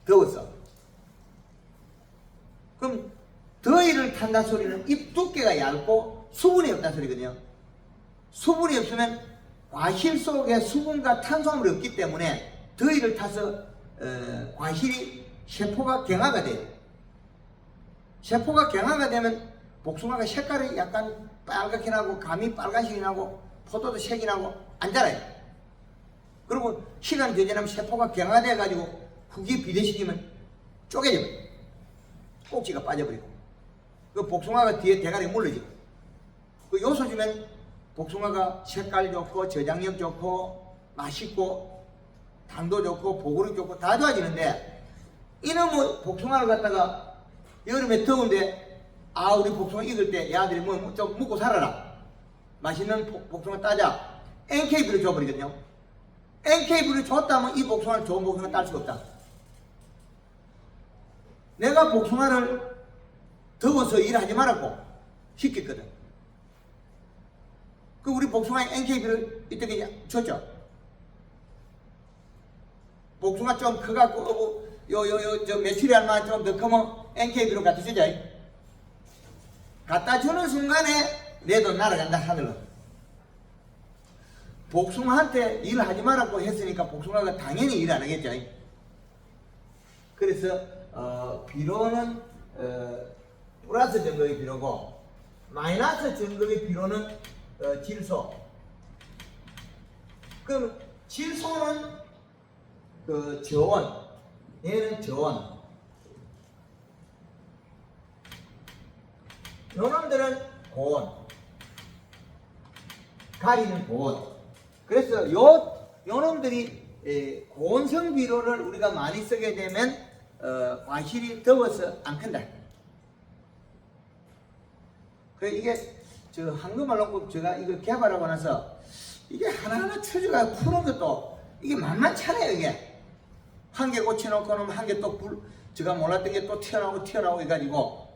더웠어. 그럼 더위를 탄다 소리는 잎 두께가 얇고 수분이 없다 소리거든요. 수분이 없으면 과실 속에 수분과 탄수화물이 없기 때문에 더위를 타서 과실이 세포가 경화가 돼요. 세포가 경화가 되면 복숭아가 색깔이 약간 빨갛게 나고 감이 빨간색이 나고 포도도 색이 나고 안 자라요. 그리고 시간이 더 지나면 세포가 경화돼 가지고 흙이 비대시키면 쪼개져 버려요. 꼭지가 빠져버리고 그 복숭아가 뒤에 대가리 물러지고 그 요소 주면 복숭아가 색깔 좋고 저장력 좋고 맛있고 당도 좋고 보글이 좋고 다 좋아지는데 이놈의 복숭아를 갖다가 여름에 더운데 우리 복숭아 익을 때 야들이 뭐 좀 먹고 살아라. 맛있는 복숭아 따자. NK비를 줘버리거든요. NK비를 줬다면 이 복숭아를 좋은 복숭아 딸 수가 없다. 내가 복숭아를 더워서 일하지 말았고 시켰거든. 그 우리 복숭아에 NK비를 이때까지 줬죠. 복숭아 좀 커갖고 저 며칠이 얼마 좀 더 크면 NK비로 갖다 주자. 갖다 주는 순간에 내 돈 날아간다 하늘로. 복숭아한테 일을 하지 말라고 했으니까 복숭아가 당연히 일 안 하겠죠. 그래서 비료는 플러스 정도의 비료고 마이너스 정도의 비료는 질소. 그럼 질소는 그 저온, 얘는 저온. 요놈들은 고온. 가리는 고온. 그래서 요놈들이 고온성 비료를 우리가 많이 쓰게 되면 과실이 더워서 안 큰다. 그래 이게 저 한국말로 제가 이거 개발하고 나서 이게 하나하나 쳐줘가 푸는 것도 이게 만만찮아요. 이게 한 개 고쳐놓고 놓으면 한 개 또 제가 몰랐던 게 또 튀어나오고 해가지고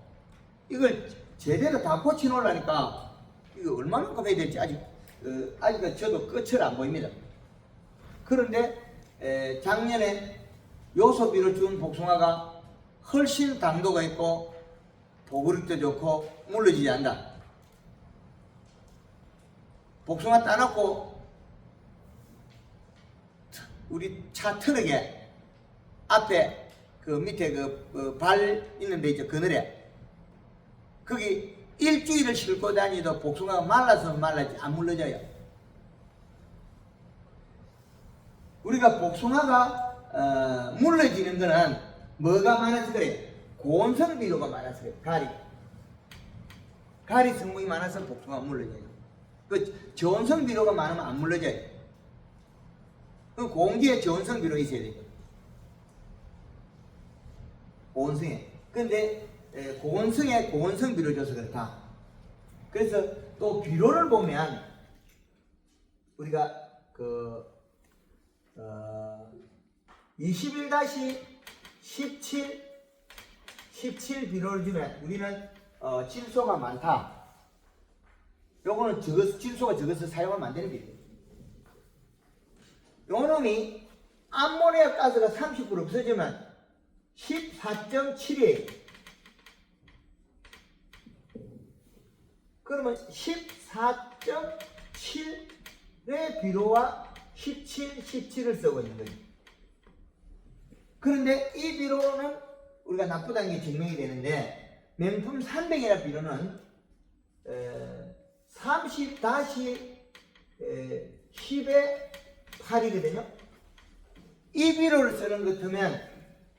이걸 제대로 다 고쳐놓으려니까 이거 얼마만큼 해야 될지 아직 저도 끝을 안 보입니다. 그런데 작년에 요소비를 준 복숭아가 훨씬 당도가 있고 보그릇도 좋고 물러지지 않는다. 복숭아 따놓고 우리 차 트럭에 앞에 그 밑에 그 발 있는 데 있죠. 그늘에 거기 일주일을 싣고 다니도 복숭아가 말라서 말라지 안 물러져요. 우리가 복숭아가 물러지는 거는 뭐가 많아서 그래? 고온성 비료가 많아서 그래. 가리 성분이 많아서 복숭아가 물러져요. 그 저온성 비료가 많으면 안 물러져요. 그 공기에 저온성 비료 있어야 돼요. 고온성에. 근데 고온성에 고온성 비료 줘서 그렇다. 그래서 또 비료를 보면 우리가 그 21-17 비료를 주면 우리는 질소가 많다. 요거는 질소가 적어서 사용하면 안 되는 비료예요. 요놈이 암모니아 가스가 30% 없어지면 14.7이에요. 그러면 14.7의 비료와 17을 쓰고 있는 거죠. 그런데 이 비료는 우리가 나쁘다는 게 증명이 되는데 명품 300이라는 비료는 30-10의 8이거든요. 이 비료를 쓰는 것 같으면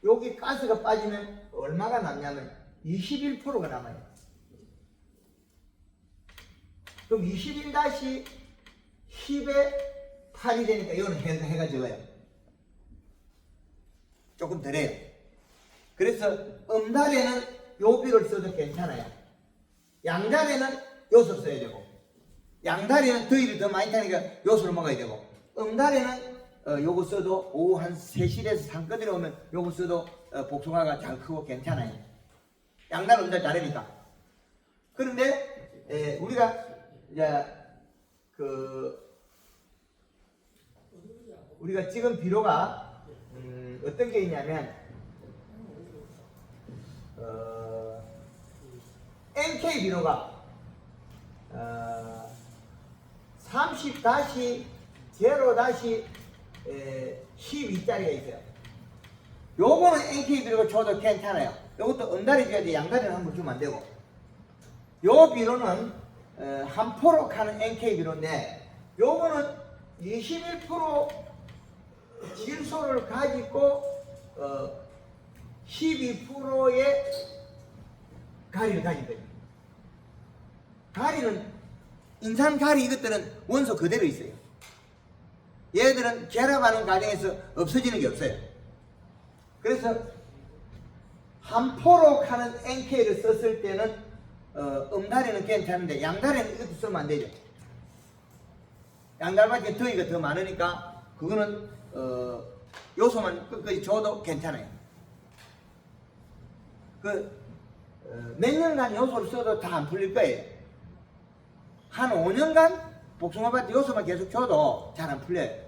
여기 가스가 빠지면 얼마가 남냐면 21%가 남아요. 그럼 21-10의 8이 되니까 이거는 해가 적어요. 조금 덜해요. 그래서 음달에는 요 비를 써도 괜찮아요. 양달에는 요소 써야 되고, 양달에는 더위를 더 많이 타니까 요소를 먹어야 되고, 음달에는 요거 써도 오후 한 3시에서 산거들이 오면 요거 써도 복숭아가 잘 크고 괜찮아요. 양달 음달 다르니까. 그런데 우리가 이제 우리가 지금 비료가 어떤 게 있냐면 NK 비료가 30-0-12짜리가 있어요. 요거는 NK 비료가 줘도 괜찮아요. 요것도 음달이 줘야 돼. 양달이는 한번 주면 안 되고. 요 비료는 한 포로 가는 NK 비료인데, 요거는 21% 질소를 가지고 12%의 가리를 가진 거예요. 가리는 인산 가리 이것들은 원소 그대로 있어요. 얘들은 결합하는 과정에서 없어지는 게 없어요. 그래서 한 포로 가는 NK를 썼을 때는 음달에는 괜찮은데 양달에는 이것도 쓰면 안 되죠. 양달밖에 더위가 더 많으니까 그거는 요소만 끝까지 줘도 괜찮아요. 몇 년간 요소를 써도 다 안 풀릴 거예요. 한 5년간 복숭아밭에 요소만 계속 줘도 잘 안 풀려요.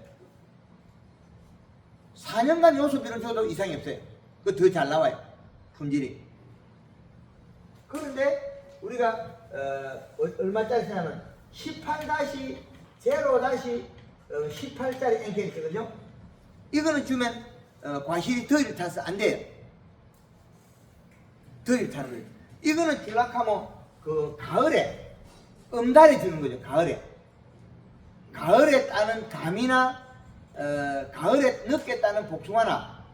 4년간 요소비를 줘도 이상이 없어요. 그 더 잘 나와요. 품질이. 그런데 우리가 얼마짜리 쓰냐면 18-0-18짜리 NK를 쓰거든요. 이거는 주면 과실이 더위를 타서 안 돼요. 더위를 타는 거예요. 이거는 줄락하면 가을에 음달에 주는 거죠. 가을에 따는 감이나 가을에 늦게 따는 복숭아나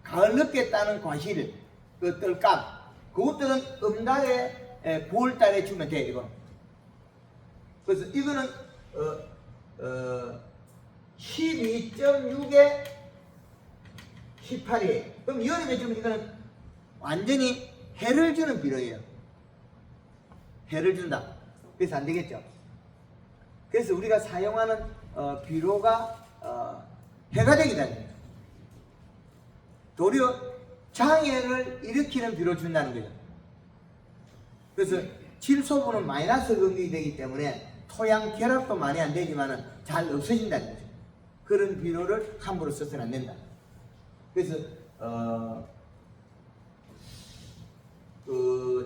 가을 늦게 따는 과실, 뜰감, 그것들은 음달에 9월달에 주면 돼. 이거. 그래서 이거는 12.6에 18이에요. 그럼 여름에 주면 이거는 완전히 해를 주는 비료예요. 해를 준다. 그래서 안 되겠죠. 그래서 우리가 사용하는 비료가 해가 되기 때문에 도리어 장애를 일으키는 비료를 준다는 거죠. 그래서 질소분은 마이너스 공격이 되기 때문에 토양 결합도 많이 안 되지만은 잘 없어진다는 거죠. 그런 비료를 함부로 써서는 안 된다. 그래서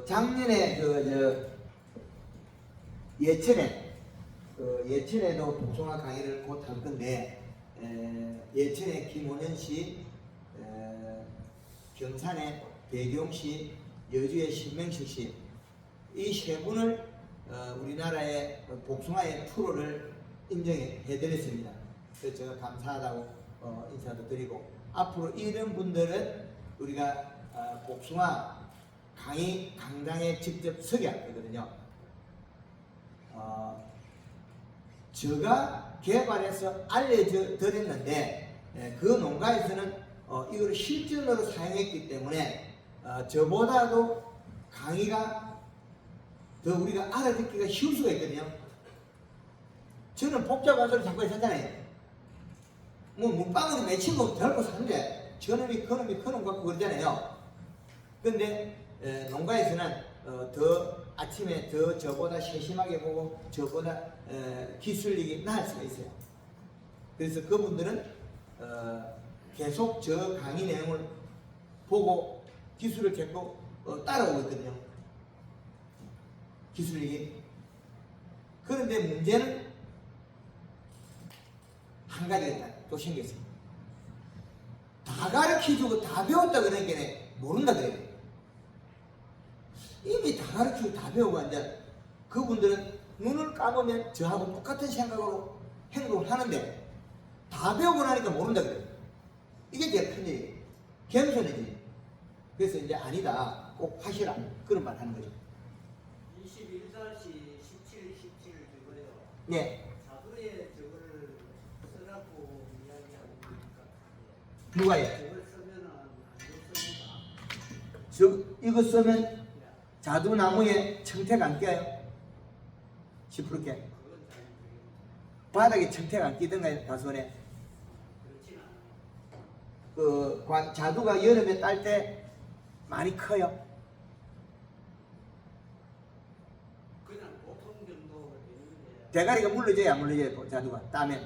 작년에 예천에도 복숭아 강의를 곧 할 건데, 예천에 김원현 씨, 경산에 배경 씨, 여주에 신명식 씨, 이 세 분을 우리나라의 복숭아의 프로를 인정해 드렸습니다. 그래서 제가 감사하다고 인사도 드리고, 앞으로 이런 분들은 우리가 복숭아 강당에 직접 서게 할 거거든요. 제가 개발해서 알려져 드렸는데, 그 농가에서는 이걸 실전으로 사용했기 때문에 저보다도 강의가 더 우리가 알아듣기가 쉬울 수가 있거든요. 저는 복잡한 소리 자꾸 했잖아요. 뭐 물방울이 맺힌 거 별거 사는데 저놈이 그놈 갖고 그러잖아요. 근데 농가에서는 더 아침에 더 저보다 세심하게 보고 저보다 기술력이 나을 수가 있어요. 그래서 그분들은 계속 저 강의 내용을 보고 기술을 계속 따라오고 있거든요. 기술력이. 그런데 문제는 한 가지가 또 생겼어요. 다 가르쳐주고 다 배웠다 그러니까 모른다 그래요. 이미 다 가르치고 다 배우고 이제 그분들은 눈을 감으면 저하고 똑같은 생각으로 행동을 하는데 다 배우고 나니까 모른다 그래요. 이게 제일 큰 일이에요. 겸손이지. 그래서 이제 아니다. 꼭 하시라. 그런 말 하는 거죠. 21-17 그거요. 네. 자두에 저거를 써갖고 이야기하는 거니까. 누가요? 저걸 쓰면은 이거 쓰면 자두나무에 청태가 안 끼어요? 시퍼렇게 그건 잘 모르겠는데. 바닥에 청태가 안 끼던가요? 다손에 그렇진 않아요. 자두가 여름에 딸 때 많이 커요. 그냥 보통 정도 되는데 대가리가 물러져야 안 물러져요? 자두가 따면. 이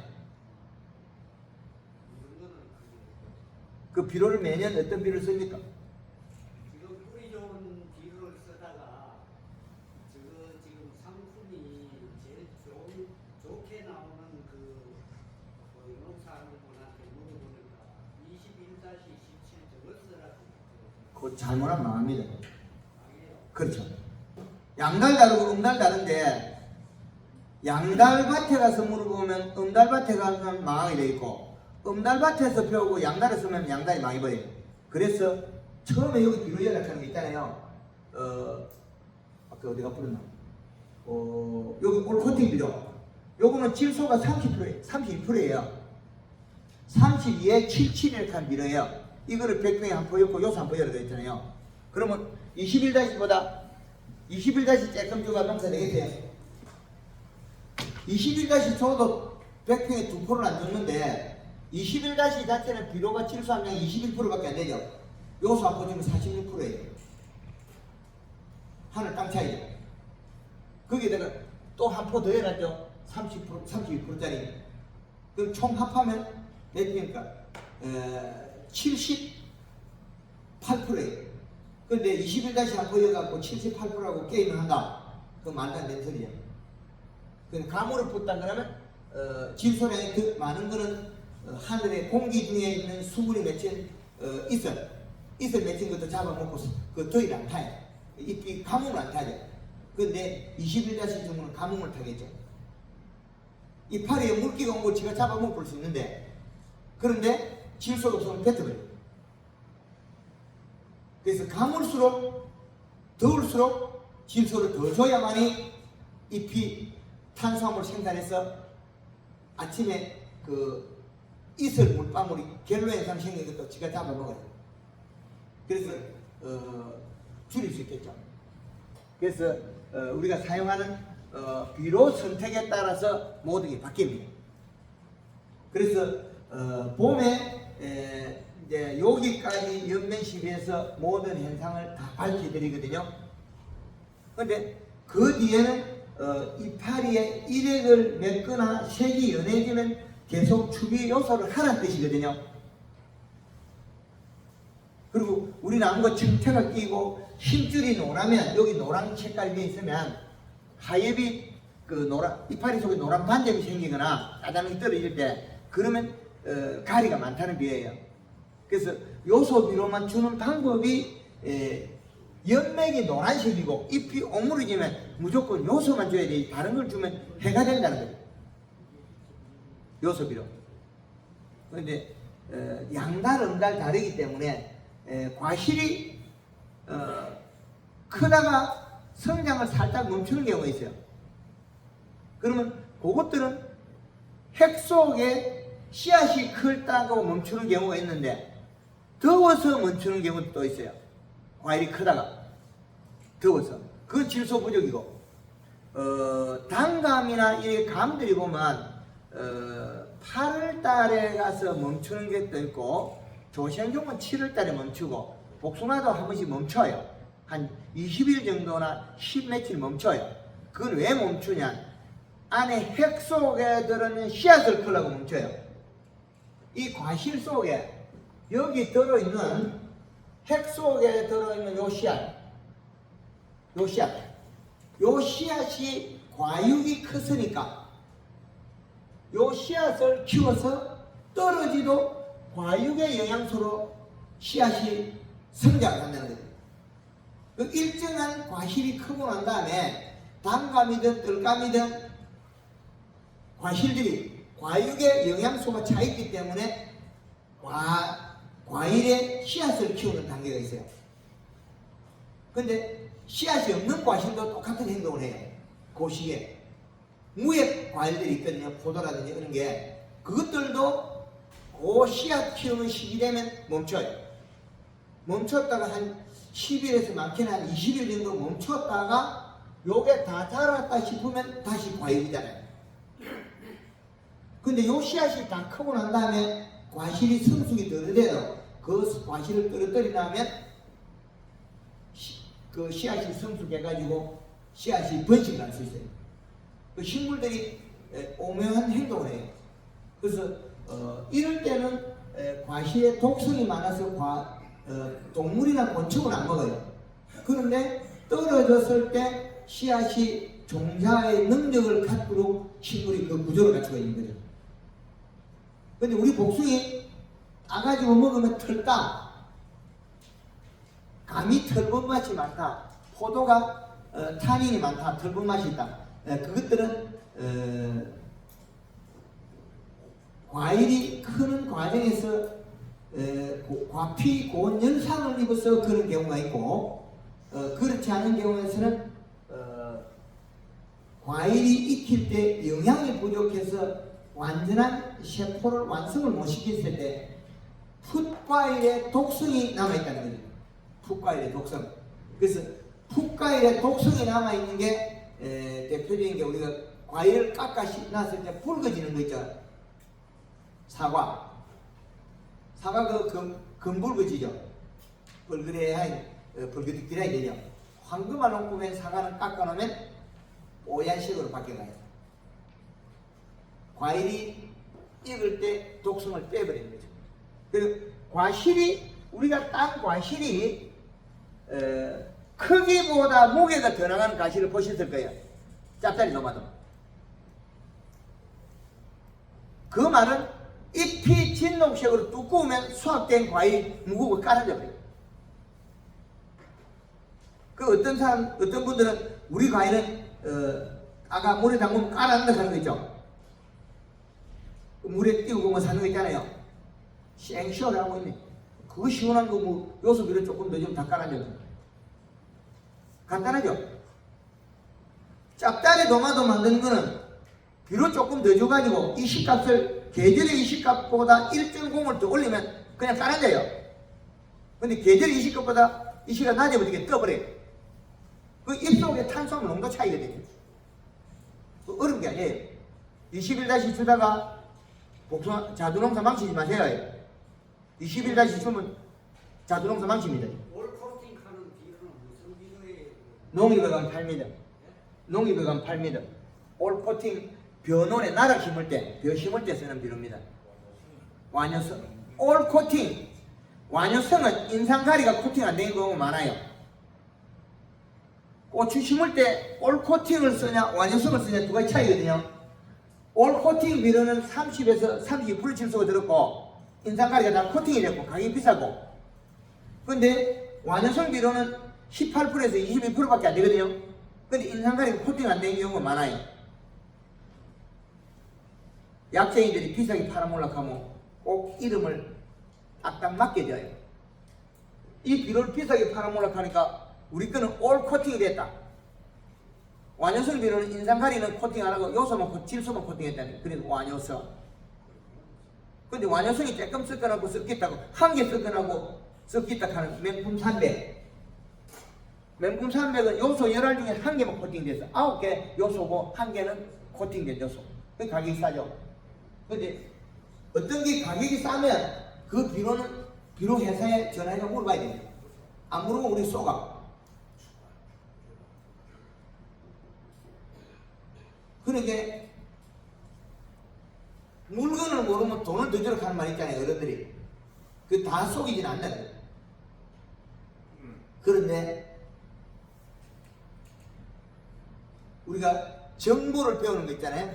정도는 아니에요. 그 비료를 매년 어떤 비료를 씁니까? 지금 뿌리 좋은 비료를 쓰다가 지금 상품이 제일 좋게 나오는 농사하는분한테 물어보니까 21-17 저걸 쓰라고 그거 잘못하면 망합니다. 아니에요. 그렇죠. 양달 다르고 음달 다른데 양달밭에 가서 물어보면 음달밭에 가면 망하게 돼 있고 음달밭에서 배우고 양달에 쓰면 양달이 망해버려요. 그래서 처음에 여기 비료 연락하는 게 있잖아요. 아까 어디가 뿌렸나? 여기 올 코팅 비료. 요거는 질소가 30%예요. 32%예요. 32에 77이라고 한 비료예요. 이거를 100병에 한 포 였고 요소 한 포 열어 있잖아요. 그러면 21-보다 21- 조금 주가 농사 되겠어요. 21- 줘도 100평에 2%를 안 줬는데 21- 자체는 비료가 질소 함량이 21%밖에 안 되죠. 요소 한 포 주면 46%예요. 하늘 땅 차이죠. 거기에다가 또 한 포 더 해놨죠. 30%, 32%짜리. 그럼 총 합하면 몇 평입니까? 78%예요. 근데 21- 보여갖고 78%라고 게임을 한다. 그건 말도 안 되는 소리야. 가물을 붓다 그러면 질소량이 더 많은 거는 하늘의 공기 중에 있는 수분이 맺힌 이슬 맺힌 것도 잡아먹고 그 더위를 안 타요. 잎이 가뭄을 안 타죠. 근데 21- 중은 가뭄을 타겠죠. 이파리에 물기가 온 걸 지가 잡아먹을 수 있는데 그런데 질소가 없으면 뱉어버려요. 그래서 가물수록 더울수록 질소를 더 줘야만이 잎이 탄수화물 생산해서 아침에 그 이슬 물방울이 갤로 현상 생긴 것도 지가 잡아먹어요. 그래서 줄일 수 있겠죠. 그래서 우리가 사용하는 비료 선택에 따라서 모든 게 바뀝니다. 그래서 봄에 이제 여기까지 연면 시비에서 모든 현상을 다 밝혀드리거든요. 근데 그 뒤에는 이파리에 일액을 맺거나 색이 연해지면 계속 추비 요소를 하라는 뜻이거든요. 그리고 우리 나무가 청태가 끼고 힘줄이 노라면 여기 노란 색깔 위에 있으면 하엽이 이파리 속에 노란 반점이 생기거나 따다닥이 떨어질 때 그러면 가리가 많다는 비예요. 그래서 요소 비료만 주는 방법이 연맥이 노란색이고 잎이 오므려지면 무조건 요소만 줘야 돼. 다른 걸 주면 해가 된다는 거예요. 요소 비료. 그런데 양달, 음달 다르기 때문에 과실이 크다가 성장을 살짝 멈추는 경우가 있어요. 그러면 그것들은 핵 속에 씨앗이 클다고 멈추는 경우가 있는데 더워서 멈추는 경우도 또 있어요. 과일이 크다가 더워서. 그건 질소 부족이고 단감이나 이 감들이 보면 8월달에 가서 멈추는 것도 있고 조생종은 7월달에 멈추고 복숭아도 한 번씩 멈춰요. 한 20일 정도나 10 며칠 멈춰요. 그건 왜 멈추냐? 안에 핵 속에 들어있는 씨앗을 크려고 멈춰요. 이 과실 속에 여기 들어있는 핵 속에 들어있는 요 씨앗, 요 씨앗이 과육이 컸으니까 요 씨앗을 키워서 떨어지도 과육의 영양소로 씨앗이 성장한다는 거예요. 그 일정한 과실이 크고 난 다음에 단감이든 뜰감이든 과실들이 과육의 영양소가 차있기 때문에 과일의 씨앗을 키우는 단계가 있어요. 근데 씨앗이 없는 과실도 똑같은 행동을 해요. 그 시기에 무액 과일들이 있거든요. 포도라든지 이런 게 그것들도 그 씨앗 키우는 시기 되면 멈춰요. 멈췄다가 한 10일에서 많게는 한 20일 정도 멈췄다가 요게 다 자랐다 싶으면 다시 과일이잖아요. 근데 요 씨앗이 다 크고 난 다음에 과실이 성숙이 덜 돼요. 그 과실을 떨어뜨린 다음에 그 씨앗이 성숙해가지고 씨앗이 번식을 할 수 있어요. 그 식물들이 오묘한 행동을 해요. 그래서 이럴 때는 과실에 독성이 많아서 동물이나 곤충은 안 먹어요. 그런데 떨어졌을 때 씨앗이 종자의 능력을 갖도록 식물이 그 구조를 갖추고 있는 거죠. 근데 우리 복숭이 따가지고 먹으면 털다, 감이 털분 맛이 많다, 포도가 타닌이 많다, 털분 맛이 있다. 그것들은 과일이 크는 과정에서 과피 고온 현상을 입어서 그런 경우가 있고, 그렇지 않은 경우에서는 과일이 익힐 때 영양이 부족해서 완전한 세포를 완성을 못 시켰을 때 풋과일의 독성이 남아있다는 거죠. 풋과일의 독성. 그래서 풋과일의 독성이 남아있는 게 대표적인 게 우리가 과일을 깎아 놨을 때 붉어지는 거 있죠. 사과 그 금붉어지죠. 붉어지기라 되죠. 황금알 농구면 사과는 깎아놓으면 뽀얀색으로 바뀌어가요. 과일이 익을 때 독성을 빼버리는 거죠. 그리고 과실이, 우리가 딴 과실이 크기보다 무게가 더 나가는 과실을 보셨을 거예요. 짭짜리 도마도. 그 말은 잎이 진녹색으로 두꺼우면 수확된 과일이 무거워 깔아져 버려요. 그 어떤 분들은 우리 과일은 아까 물에 담그면 깔아낸다 하는 거 있죠. 물에 띄우고 뭐 사는 거 있잖아요. 생시원하고 있네. 그거 시원한 거 뭐 요소 비료 조금 넣어주면 다 깔아줘. 간단하죠? 짭짜리 도마도 만드는 거는 비료 조금 더 줘가지고 이식값을 계절의 이식값보다 1.0을 더 올리면 그냥 깔아져요. 근데 계절 이식값보다 이식이 낮아버리게 떠버려요. 그 잎속에 탄수화물 농도 차이가 되죠. 어려운 게 아니에요. 21다시 주다가 복숭아 자두농사 망치지 마세요. 21다시 주면 자두농사 망칩니다. 올코팅 하는 비료는 무슨 비료예요? 농협에 가면 팔니다. 농협에 가면 팔니다. 올코팅 벼논에 나락 심을 때, 벼 심을 때 쓰는 비료입니다. 완효성. 올코팅. 완효성은 인상가리가 코팅 안 된 경우가 많아요. 고추 심을 때 올코팅을 쓰냐 완효성을 쓰냐 두 가지 차이거든요. 올코팅 비료는 30에서 32% 질소가 들었고 인상가리가 다 코팅이 됐고 가격이 비싸고, 근데 완효성 비료는 18%에서 22%밖에 안 되거든요. 근데 인상가리가 코팅 안 된 경우가 많아요. 약쟁이들이 비싸게 팔아먹으려고 하면 꼭 이름을 딱딱 맡겨줘요. 이 비료를 비싸게 팔아먹으려고 하니까 우리 거는 올 코팅이 됐다. 완효성 비료는 인상가리는 코팅 안 하고 요소만 질소만 코팅했다니. 그래서 완효성. 근데 완효성이 조금 섞어놓고 섞겠다고, 한 개 섞어놓고 섞겠다 하는 명품 300. 명품 300은 요소 열알 중에 한 개만 코팅돼서 9개 요소고 한 개는 코팅된 요소. 그 가격이 싸죠. 근데 어떤 게 가격이 싸면 그 비료 회사에 전화해서 물어봐야 돼요. 안 물어보면 우리 쏘가. 그러니까 물건을 모르면 돈을 더 주러 가는 말 있잖아요, 어른들이. 그 다 속이진 않는다. 그런데 우리가 정보를 배우는 거 있잖아요.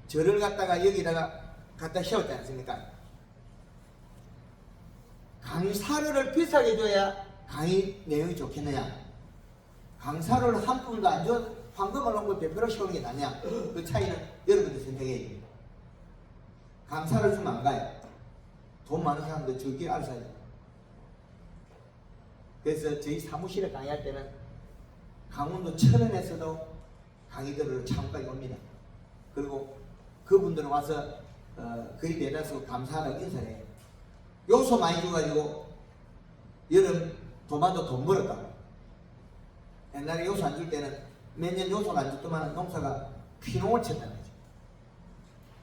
저를 갖다가 여기다가 갖다 세웠지 않습니까? 강사료를 비싸게 줘야 강의 내용이 좋겠느냐? 강사료를 한 푼도 안 줘 황금을 놓고 대표로 세우는 게 낫냐? 그 차이는 여러분들 선택해야 됩니다. 강사를 주면 안 가요. 돈 많은 사람들 저기 알아서 해요. 그래서 저희 사무실에 강의할 때는 강원도 천안에서도 강의들을 참가해 옵니다. 그리고 그분들은 와서 거의 대다수 감사하다고 인사를 해요. 요소 많이 줘가지고 여름 도마도 돈 벌었다. 옛날에 요소 안 줄 때는 몇 년 요소가 안 줬더만 농사가 피농을 쳤다는 거죠.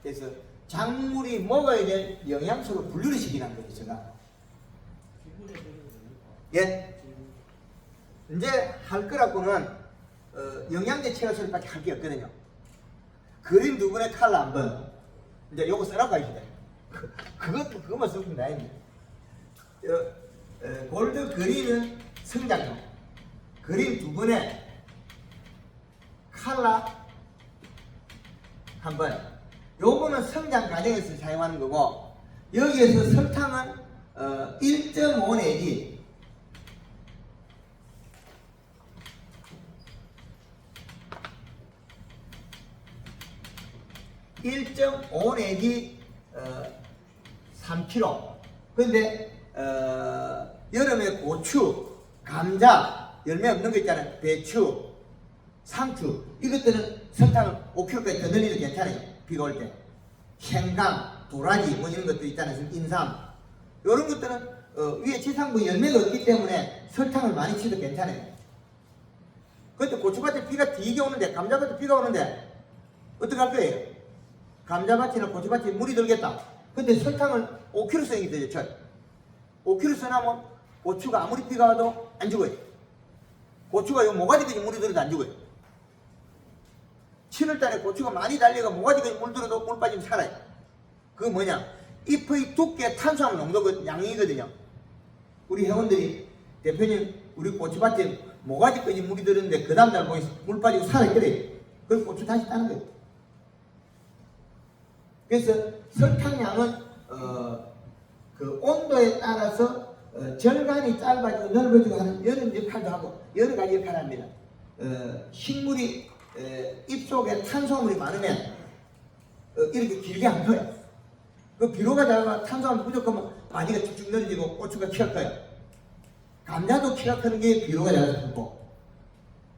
그래서 작물이 먹어야 될 영양소를 분류를 시키는 거예요, 제가. 예? 이제 할 거라고는 영양제 채워서밖에 할 게 없거든요. 그림 두 번에 칼라 한 번. 이제 요거 써놓고 가시다. 그것만 쓰면 다행이에요. 골드 그린은 성장용. 그림 두 번에 칼라 한 번. 요거는 성장 과정에서 사용하는 거고, 여기에서 설탕은 1.5 내지 1.5 내지 3kg. 근데 여름에 고추, 감자, 열매 없는 거 있잖아요. 배추, 상추, 이것들은 설탕을 5kg까지 더 늘리도 괜찮아요. 비가 올 때. 생강, 도라지 뭐 이런 것들 있잖아요. 인삼, 이런 것들은 위에 지상부 열매가 없기 때문에 설탕을 많이 치도 괜찮아요. 그때 고추밭에 비가 되게 오는데, 감자밭에 비가 오는데 어떻게 할 거예요? 감자밭이나 고추밭에 물이 들겠다. 근데 설탕을 5kg 써야 되죠. 5kg 써나면 고추가 아무리 비가 와도 안 죽어요. 고추가 요 모가지까지 물이 들어도 안 죽어요. 7월달에 고추가 많이 달려가 모가지까지 물 들어도 물 빠지면 살아요. 그거 뭐냐? 잎의 두께, 탄수화물 농도 양이거든요. 우리 회원들이, 대표님 우리 고추밭에 모가지까지 물이 들었는데 그 다음날 보니 물 빠지고 살아있더래요. 그래서 고추 다시 따는 거예요. 그래서 설탕량은 그 온도에 따라서 절간이 짧아지고 넓어지고 하는 이런 역할도 하고 여러 가지 역할을 합니다. 식물이 잎 속에 탄수화물이 많으면 이렇게 길게 안 커요. 그 비료가 작아 탄수화물 부족하면 바지가 쭉쭉 늘어지고 고추가 키가 커요. 감자도 키가 크는 게 비료가 작아서 크고,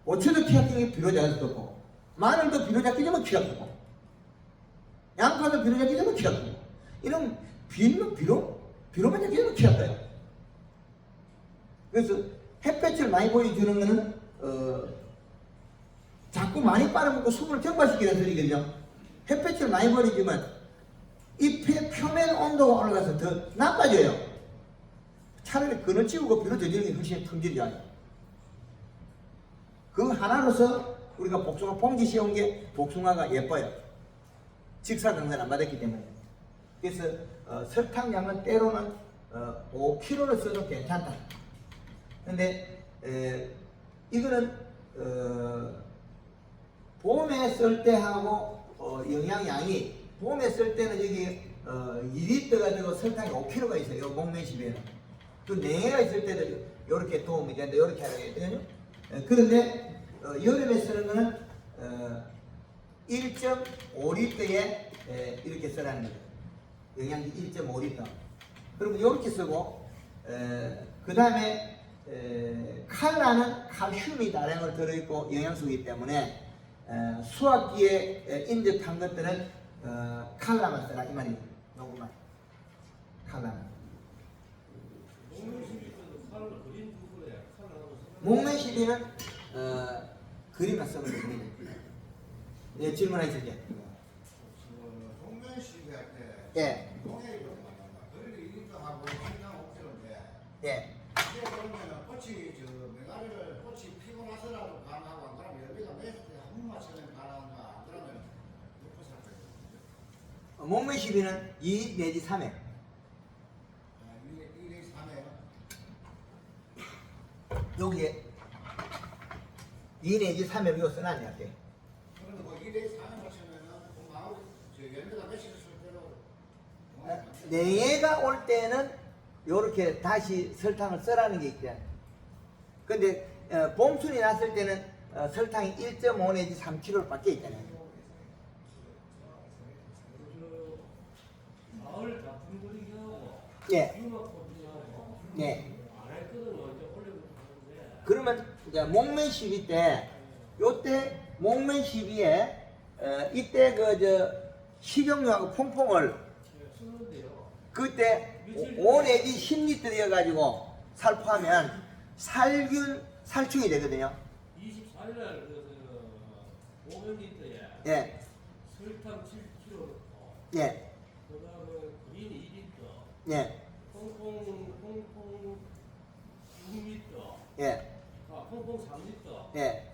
고추도 키가 크는 게 비료가 작아서 크고, 마늘도 비료 작게 되면 키가 크고, 양파도 비료 작게 되면 키가 크고, 이런 비료만 작게 되면 키가 커요. 그래서 햇볕을 많이 보여주는 거는 자꾸 많이 빨아먹고 수분을 증발시키는 소리거든요. 햇볕을 많이 보여주면 잎의 표면 온도가 올라가서 더 나빠져요. 차라리 그늘 찌우고 비료 져주는 게 훨씬 품질이죠. 그 하나로서 우리가 복숭아 봉지 씌운 게 복숭아가 예뻐요. 직사광선 안 받았기 때문에. 그래서 설탕량은 때로는 5kg를 써도 괜찮다. 근데 이거는 봄에 쓸 때 하고 영양량이, 봄에 쓸 때는 여기 2리터가 되고 설탕이 5kg가 있어요. 목매십에는. 그 냉해가 있을 때도 이렇게 도움이 되는데 이렇게 하라고 했거든요. 그런데 여름에 쓰는 거는 1.5리터에 이렇게 쓰라는 거예요. 영양제 1.5리터. 그러면 이렇게 쓰고, 그 다음에 칼라는 칼슘이 다량으로 들어있고 영양소이기 때문에 수확기에 인접한 것들은 칼라만 쓰라 이 말이에요. 요거만 칼라는. 목매시비는 그림만 쓰면 됩니다. 예, 질문하시죠. 목매시비 할 때, 예. 목매를 말한다. 그리고 이것도 하고 한장 5kg인데, 예. 이게 그러면 꽃이 메가리를 꽃이 피고 나서라도 가능하고 안 그러면 열매가 맺을 때한 번만 쳐면 가능한가? 안 그러면 놓고 살 거예요. 목매시비는 2 내지 3회. 1에 3에 여기에 2 내지 3회로 이거 써놨냐 할게. 그런데 뭐 1에 3에 맞추면은 그 마을 열매가 맺을 때로 냉해가 올 때는 요렇게 다시 설탕을 써라는 게 있죠. 근데 봄순이 났을 때는 설탕이 1.5 내지 3kg 밖에 있잖아요. 마을 같은 거리하고 예. 유막꽃이하고 예. 안 했거든요. 이제 올해부터 하는데 그러면 이제 목매 시비 때, 요때 목매 시비에 이때 식용유하고 퐁퐁을 쓰는데요. 그때 5 내지 10리터 되어가지고 살포하면 살균 살충이 되거든요. 24일 날 그 500리터에 예, 설탕 7kg 넣고 예, 그다음에 그린 2리터, 예, 콩콩 6리터, 예, 콩콩 3리터, 예.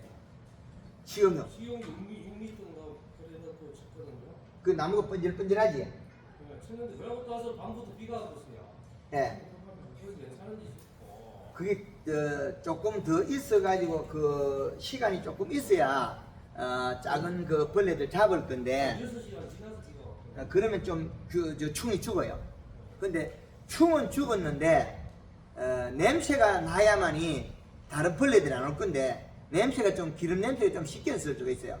식용유. 식용 6리터인가 그래 넣고 쳤거든요. 그 나무가 번질번질하지. 쳤는데 그러고 나서 밤부터 비가 왔어요. 예. 그래서 괜찮은지 싶고. 그게 조금 더 있어가지고 그 시간이 조금 있어야 작은 그 벌레들 잡을 건데 6시간 지나서 비가 왔거든요. 그러면 좀 충이 죽어요. 근데 충은 죽었는데 냄새가 나야만이 다른 벌레들이 안 올 건데 냄새가 좀 기름 냄새가 좀 쉽게 쓸 수가 있어요.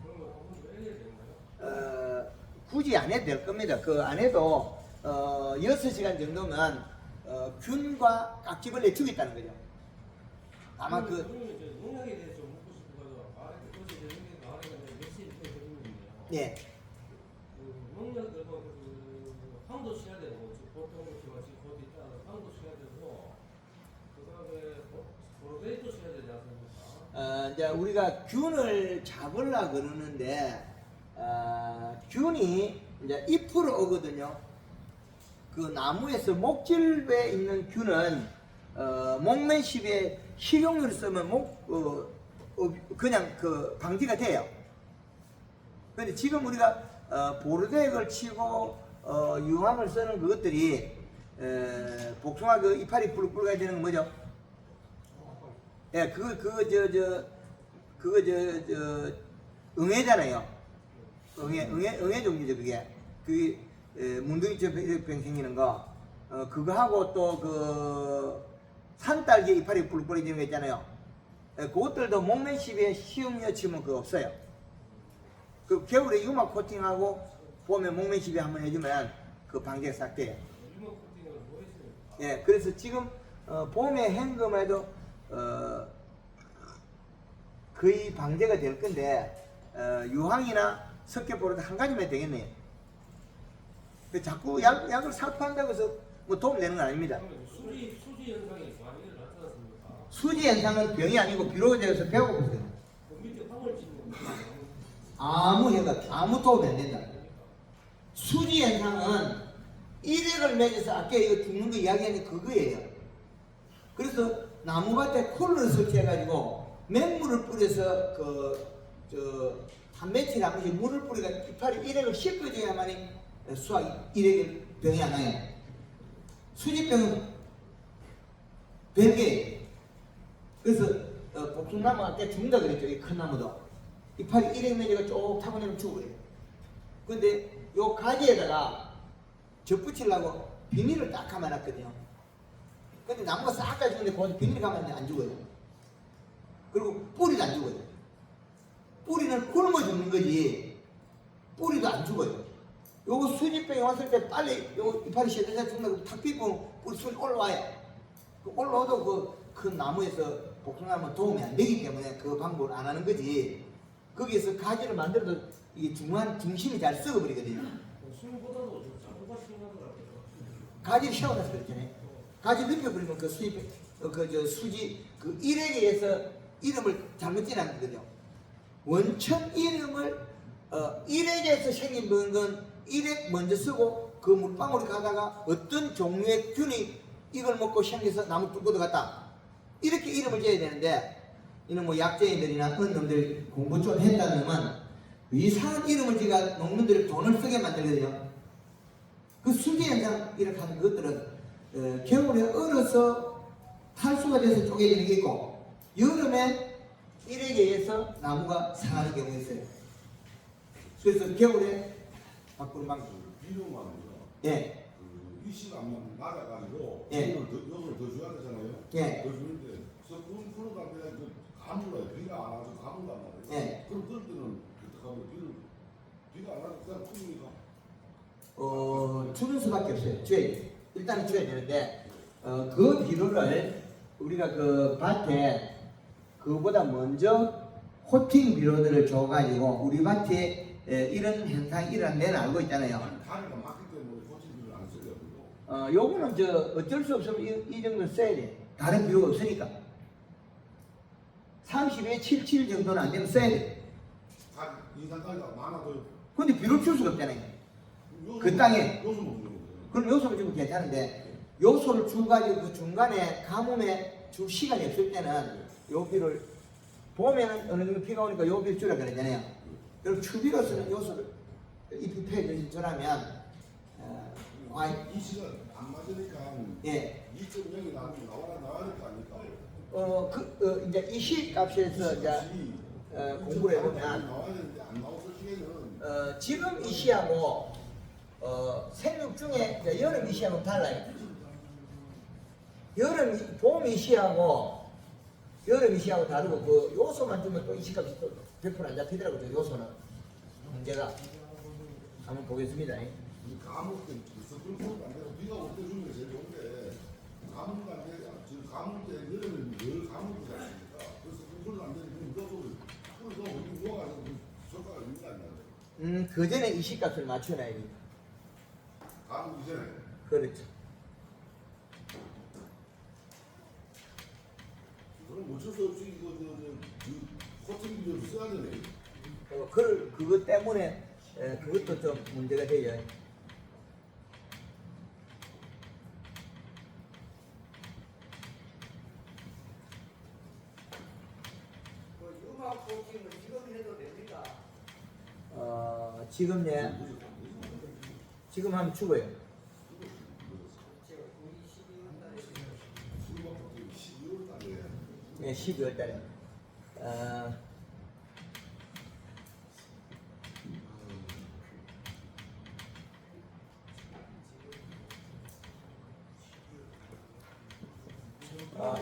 그런 거 조금 더 해야 되나요? 굳이 안 해도 될 겁니다. 그 안 해도 6시간 정도면 균과 깍지벌레 죽였다는 거죠. 아마 그 그러면 이제 농약에 대해서 좀 묻고 싶어가지고 어제 저녁에 나와있는데 며칠 전에 드렸는데요. 예. 그 농약 그 황도 쳐야 되고 보통 지금 곧 있다 황도 쳐야 되고 그다음에 보로데이도 쳐야 되지 않습니까? 이제 우리가 균을 잡으려 그러는데 균이 이제 잎으로 오거든요. 그 나무에서 목질부에 있는 균은 목맨십에 식용유를 쓰면 그냥 그 방지가 돼요. 근데 지금 우리가 보르덱을 치고 유황을 쓰는 그것들이 복숭아 그 이파리 뿔뿔 가야 되는 건 뭐죠? 예, 응애잖아요. 응애 종류죠, 그게. 문둥이처럼 병 생기는 거. 그거 하고 또 그 산딸기 이파리 뿔뿔해지는 거 있잖아요. 예, 그것들도 목맨십에 식용유 치면 그거 없어요. 그 겨울에 유막 코팅하고 봄에 목맨십에 한번 해주면 그 방제가 싹 돼요. 유목 코팅을 뭐 했습니까? 예, 그래서 지금 봄에 헹금에도 거의 방제가 될 건데 유황이나 석회보로도 한 가지면 되겠네요. 자꾸 약을 살포한다고 해서 뭐 도움 되는 건 아닙니다. 그러면 수지 현상이 많이 나타났습니까? 수지 현상은 병이 아니고 비로제에서 배워보세요. 그 밑에 방울 치는 거 아무 도움이 안 된다. 수지 현상은 일액을 맺어서 아까 이거 죽는 거 이야기하는 그거예요. 그래서 나무밭에 쿨러를 설치해가지고 맹물을 뿌려서 한 며칠 한 번씩 물을 뿌리가 이파리 일액을 씻어줘야만이 일액이 병이 안 나요. 수지병은 별개예요. 그래서 복숭나무 아까 죽는다 그랬죠. 이 큰 나무도 이파리 일액 매제가 쭉 타고내면 죽어요. 근데 요 가지에다가 접붙이려고 비닐을 딱 감아놨거든요. 근데 나무가 싹 다 죽는데 거기서 비닐 감았는데 안 죽어요. 그리고 뿌리도 안 죽어요. 뿌리는 굶어 죽는 거지 뿌리도 안 죽어요. 요거 수지병이 왔을 때 빨리 요거 이파리 쉐드자 죽는다고 탁 삐고 뿌리 순 올라와요. 그 올라와도 그 큰 나무에서 복숭아나무 도움이 안 되기 때문에 그 방법을 안 하는 거지. 거기에서 가지를 만들어도 이게 중심이 잘 썩어버리거든요. 술보다도 자꾸가 심하더라고요. 가지를 씌워놔서 그렇잖아요. 가지 눕혀버리면 그 수지 그 일액에 의해서 이름을 잘못 지나는 거죠. 원천 이름을 일액에서 생긴 건 일액 먼저 쓰고 그 물방울이 가다가 어떤 종류의 균이 이걸 먹고 생겨서 나무 뚜껑도 갔다. 이렇게 이름을 지어야 되는데 이는 뭐 약재인들이나 그런 놈들 공부 좀 했다는 놈은 이상한 이름을 지가 농민들이 돈을 쓰게 만들거든요. 그 수지 현상 이렇게 하는 것들은 겨울에 얼어서 탈수가 돼서 쪼개지는 게 있고 여름에 일액에 의해서 나무가 상하는 경우가 있어요. 그래서 겨울에 바꾸는 방법. 비료만요. 예. 그 위시감만 맞아가지고 예. 요걸 더 줘야 되잖아요. 예. 더 주는데 그런 다음에 그 가물어요. 비가 안 와서 가물단 말이에요. 예. 그럼 그럴 때는 어떻게 하면 비가 안 와서 그냥 풉니까? 주는 수밖에 없어요. 줘야죠. 일단은 줘야 되는데 그 비료를 우리가 그 밭에 그보다 먼저 코팅 비료들을 줘가지고 우리 밭에 이런 현상이 일어난 데는 알고 있잖아요. 다리가 막기 때문에 고치비를 안 쓰거든요. 요거는 어쩔 수 없으면 이 정도는 써야 돼. 다른 비료가 없으니까. 30에 77 정도는 안 되면 써야 돼. 인산가리가 많아도 근데 비료를 줄 수가 없잖아요. 그 땅에. 요소 먹는 거. 그럼 요소를 주면 괜찮은데, 요소를 주가지고 그 중간에 가뭄에 줄 시간이 없을 때는 요 비료를, 봄에는 어느 정도 비가 오니까 요 비를 주라 그러잖아요. 그럼 추비로서는 요소를 입히해 주라면, 이 시간 안 맞으니까 예. 2.0이 나와야 될 거 아닙니까? 이제 이 시값에서 이제 공부를 해보면, 나와야 되는데 안 나왔을 시에는 지금 이 시하고 생육 중에 이제 여름 이 시하고 달라요. 봄 이 시하고 여름 이 시하고 다르고 그 요소만 주면 또 이 시값이 또 100%안 잡히더라고요. 그 요소는 문제가. 한번 보겠습니다. 이 가뭄 때 습불풀도 안 되고 비가 올 때 주는 게 제일 좋은데 가뭄도 안 돼. 지금 가뭄 때 여름에는 늘 가뭄도 안 되니까 그래서 습불풀도 안 되니까 무조건 그래서 우리 누워가지고 효과가 있는 거 아니야? 그 전에 이 시값을 맞춰놔야 돼. 가뭄 이전에 그렇죠. 그럼 어쩔 수 없이 이거 코팅 비료를 써야 되네. 그것 때문에 그것도 좀 문제가 돼요. 융합 코팅은 지금 해도 됩니까? 지금 지금 하면 죽어요. 수박도 12월 달에 네, 12월 달에.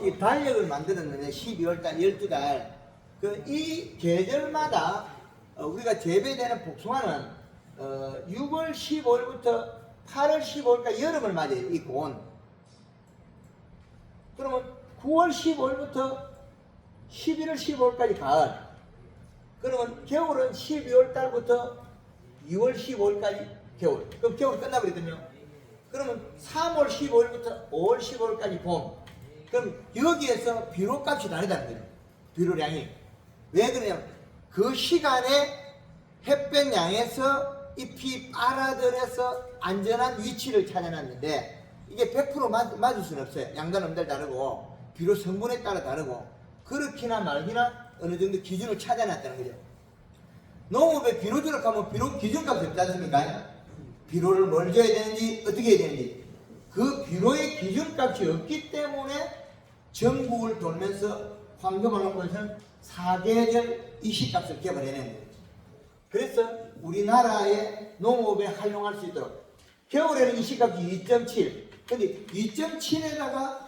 이 달력을 만들었는데 12월 달, 12달. 이 계절마다 우리가 재배되는 복숭아는 6월 15일부터 8월 15일까지 여름을 맞이해요, 이 고온. 그러면 9월 15일부터 11월 15일까지 가을. 그러면 겨울은 12월 달부터 2월 15일까지 겨울. 그럼 겨울 끝나버리거든요. 그러면 3월 15일부터 5월 15일까지 봄. 그럼 여기에서 비료값이 다르다는 거예요. 비료량이. 왜 그러냐면 그 시간에 햇볕 양에서 잎이 빨아들여서 안전한 위치를 찾아놨는데 이게 100% 맞을 수는 없어요. 양단음들 다르고 비료 성분에 따라 다르고 그렇기나 말기나 어느 정도 기준을 찾아놨다는 거죠. 농업에 비료 주러 가면 비료 기준값이 없지 않습니까? 비료를 뭘 줘야 되는지 어떻게 해야 되는지 그 비료의 기준값이 없기 때문에 전국을 돌면서 황금원에서는 사계절 이시값을 개발해낸 거예요. 그래서 우리나라의 농업에 활용할 수 있도록 겨울에는 이시값이 2.7 근데 2.7에다가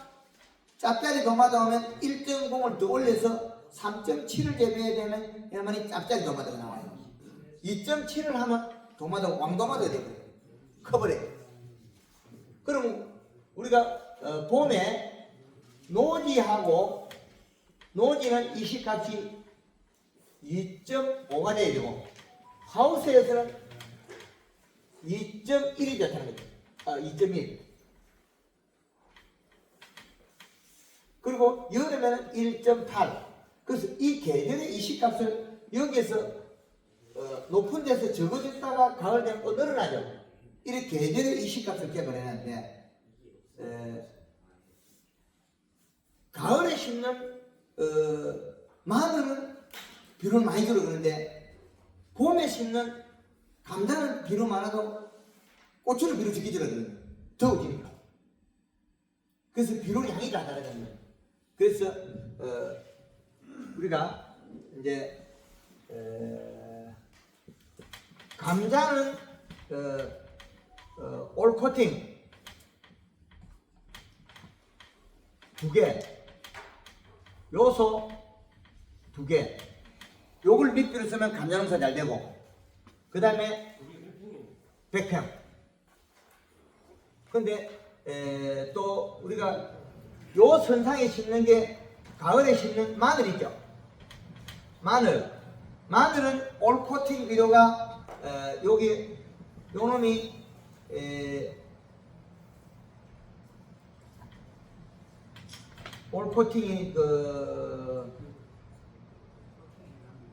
짭짜리 도마다 오면 1.0을 더 올려서 3.7을 재배해야 되면 얼마나 짭짜리 도마다가 나와요. 2.7을 하면 도마다 왕도마다가 되고요. 커버래. 그럼 우리가 봄에 노지하고 노지는 이시값이 2.5가 돼야 되고 하우스에서는 2.1이 좋다는 거죠. 2.1. 그리고 여름에는 1.8. 그래서 이 계절의 이시값을 여기에서 높은 데서 적어졌다가 가을 되면 또 늘어나죠. 이렇게 계절의 이시값을 개발해놨는데 가을에 심는 마늘은 비료를 많이 주러 그러는데 봄에 심는 감자는 비료 많아도 고추는 비료 적게 주러 그러거든요. 더워지니까. 그래서 비료 양이 다 다르다는 거예요. 그래서 우리가 이제 감자는 올 코팅 2개, 요소 2개. 요걸 밑비로 쓰면 감자 농사 잘 되고, 그 다음에 100평. 근데 또 우리가 요 선상에 심는 게 가을에 심는 마늘 있죠. 마늘은 올 코팅 비료가 여기 요 놈이 올 코팅이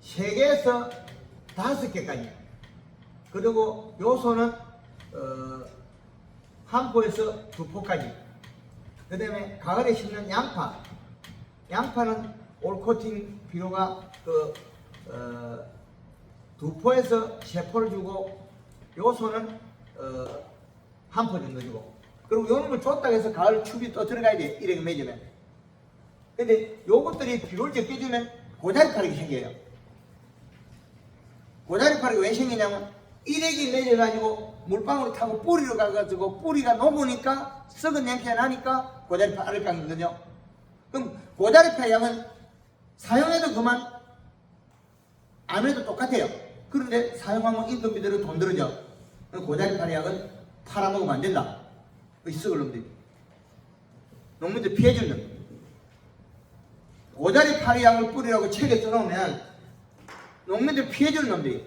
3개에서 5개까지. 그리고 요소는 한 포에서 2포까지. 그 다음에 가을에 심는 양파. 양파는 올 코팅 비료가 2포에서 3포를 주고, 요소는 한 포 정도 주고. 그리고 요런 걸 줬다고 해서 가을 추비 또 들어가야 돼. 이렇게 맺으면. 근데 요것들이 비료를 적게 주면 고자리 파리가 생겨요. 고자리 파리가 왜 생기냐면, 일액이 맺어가지고 물방울이 타고 뿌리로 가가지고 뿌리가 녹으니까 썩은 냄새가 나니까 고자리 파리를 깎는 거죠. 그럼 고자리 파리 약은 사용해도 그만, 안 해도 똑같아요. 그런데 사용하면 인건비대로 돈 들어져. 고자리 파리 약은 팔아먹으면 안 된다. 썩을 놈들이. 농민들 피해주는 놈. 고자리 파리 약을 뿌리라고 책에 써놓으면 농민들 피해주는 놈들이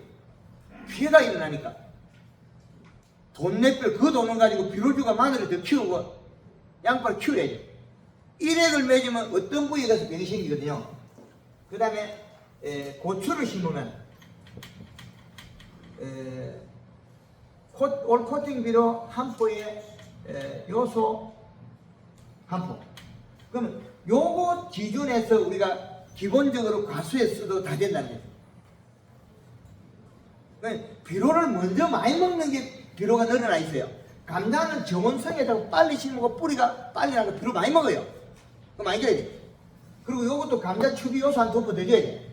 피해가 일어나니까 돈 냈을 그 돈을 가지고 비료주가 마늘을 더 키우고 양파를 키워야지. 일액을 맺으면 어떤 부위에 가서 병이 생기거든요. 그 다음에 고추를 심으면 올 코팅 비료 한 포에 요소 한 포. 그러면 요거 기준에서 우리가 기본적으로 과수에 써도 다 된다는 거예요. 그러니까 비료를 먼저 많이 먹는 게 비료가 늘어나 있어요. 감자는 저온성에다가 빨리 심고 뿌리가 빨리 나고 비료 많이 먹어요. 그거 많이 줘야 돼. 그리고 요것도 감자 추비 요소 한 2포 더 줘야 돼.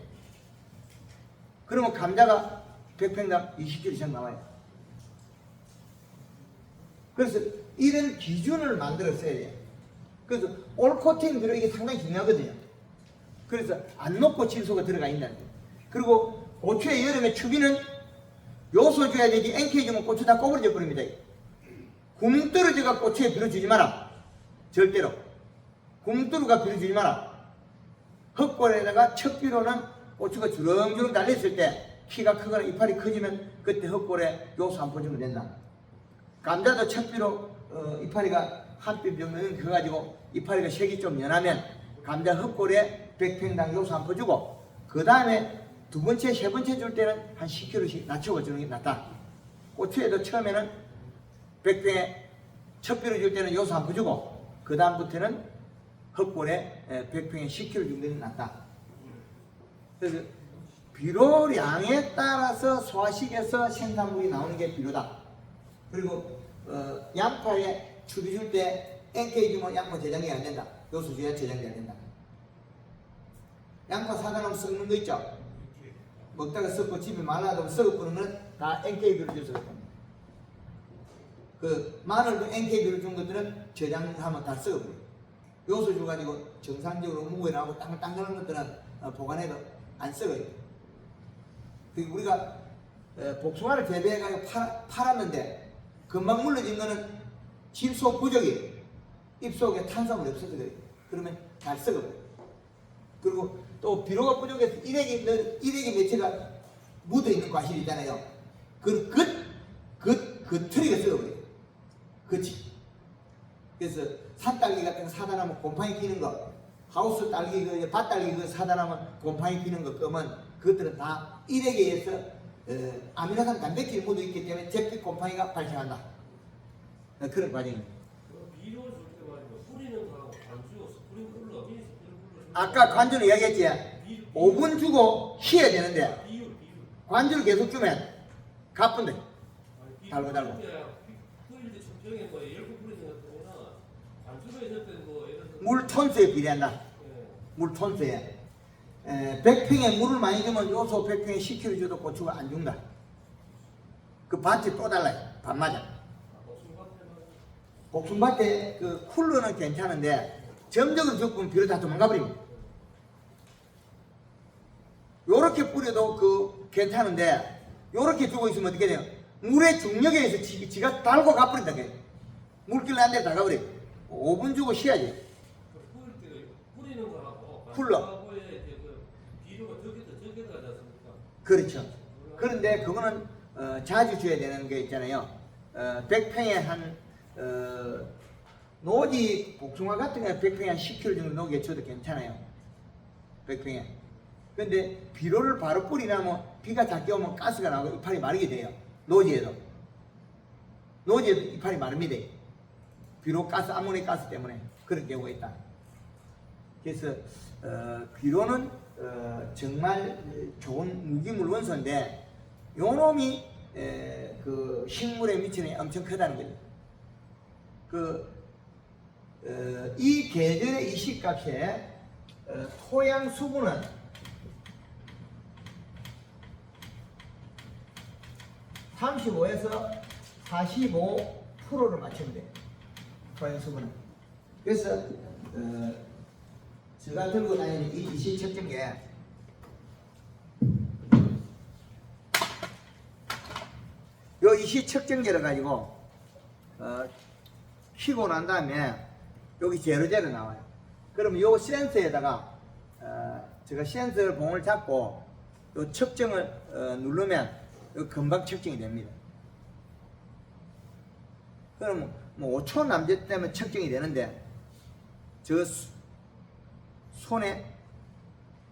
그러면 감자가 100평당 20kg 이상 나와요. 그래서 이런 기준을 만들어 써야 돼요. 그래서 올 코팅 비료 이게 상당히 중요하거든요. 그래서 안 녹고 질소가 들어가 있다는 거예요. 그리고 고추의 여름에 추비는 요소 줘야 되지, NK 주면 고추 다 꼬부러져 버립니다. 구멍 떨어져가 고추에 비료 주지 마라. 절대로. 구멍 뚫어가 비료 주지 마라. 헛골에다가 첫 비료는 고추가 주렁주렁 달렸을 때 키가 크거나 이파리 커지면 그때 헛골에 요소 한 포 주면 된다. 감자도 첫 비료 이파리가 한 뼘 정도는 커가지고 이파리가 색이 좀 연하면 감자 헛골에 100평당 요소 한 포 주고, 그 다음에 두 번째, 세 번째 줄 때는 한 10kg씩 낮추고 주는 게 낫다. 고추에도 처음에는 100평에 첫 비료 줄 때는 요소 한 포 주고, 그 다음부터는 헛골에 100평에 10kg 정도는 낫다. 그래서 비료량에 따라서 소화식에서 생산물이 나오는 게 비료다. 그리고 양파에 추비 줄 때 NK 주면 양파 저장이 안 된다. 요소 줘야 저장이 안 된다. 양파 사다 놓으면 썩는 거 있죠? 먹다가 썩고 집에 말라도 썩어버리는 건 다 NK 비료 줘서 그렇습니다. 그 마늘도 NK 비료 준 것들은 저장하면 다 썩어버려요. 요소 줘가지고 정상적으로 무게 나오고 땅글땅글한 것들은 보관해도 안 썩어요. 그리고 우리가 복숭아를 재배해가지고 팔았는데 금방 물러진 거는 질소 부족이 입속에 탄수화물이 없어서 그래요. 그러면 잘 썩어버려요. 그리고 또 비료가 부족해서 일액이 매체가 묻어있는 과실이 있잖아요. 그 겉트리가 썩어버려요. 그치? 그래서 산딸기 같은 거 사다 놓으면 곰팡이 피는 거, 하우스 딸기, 밭딸기 사다 놓으면 곰팡이 피는 거 끄면 그것들은 다 일액에 의해서 아미노산 단백질이 묻어있기 때문에 잿빛 곰팡이가 발생한다. 그런 과정입니다. 비료를 줄 때 말이야, 뿌리는 거하고 관주, 스프링클러, 미니 스프링클러. 아까 관주는 이야기했지. 5분 주고 쉬어야 되는데 비율. 관주를 계속 주면 가쁜데. 달고. 뿌릴 때 적정에 뭐 10분 뿌리는 것 같으면 관주가 있을 때뭐 예를 들어서 물 톤수에 비례한다. 예. 물 톤수에. 100평에 물을 많이 주면 요소 100평에 10kg 줘도 고추가 안 죽는다. 그 밭이 또 달라요. 밭 맞아. 복숭밭에 그 쿨러는 괜찮은데 점적으로 죽으면 비료 다 도망가 버립니다. 요렇게 뿌려도 그 괜찮은데 요렇게 주고 있으면 어떻게 돼요? 물의 중력에 의해서 지가 달고 가버린다. 물길 안 돼 다 가버려. 5분 주고 쉬어야지. 뿌릴 때 뿌리는 거하고 쿨러. 비료가 적게 들어가지 않습니까? 그렇죠. 그런데 그거는 자주 줘야 되는 게 있잖아요. 100평에 한 노지 복숭아 같은 경우는 100평에 한 10kg 정도 녹여 줘도 괜찮아요. 100평에. 근데 비료를 바로 뿌리나면 비가 작게 오면 가스가 나오고 이파리 마르게 돼요. 노지에도 이파리 마릅니다. 비료 가스, 아모니 가스 때문에 그런 경우가 있다. 그래서 비료는 정말 좋은 무기물 원소인데 요 놈이 그 식물에 미치는 엄청 크다는 거죠. 이 계절의 이 시값에 토양 수분은 35에서 45%를 맞추면 돼요. 토양 수분은. 그래서 제가 들고 다니는 이 이시 측정기 요 이시 측정기를 가지고 키고 난 다음에 여기 제로제로 나와요. 그러면 요 센서에다가 제가 센서 봉을 잡고 요 측정을 누르면 요 금방 측정이 됩니다. 그럼 뭐 5초 남짓 되면 측정이 되는데 저 손에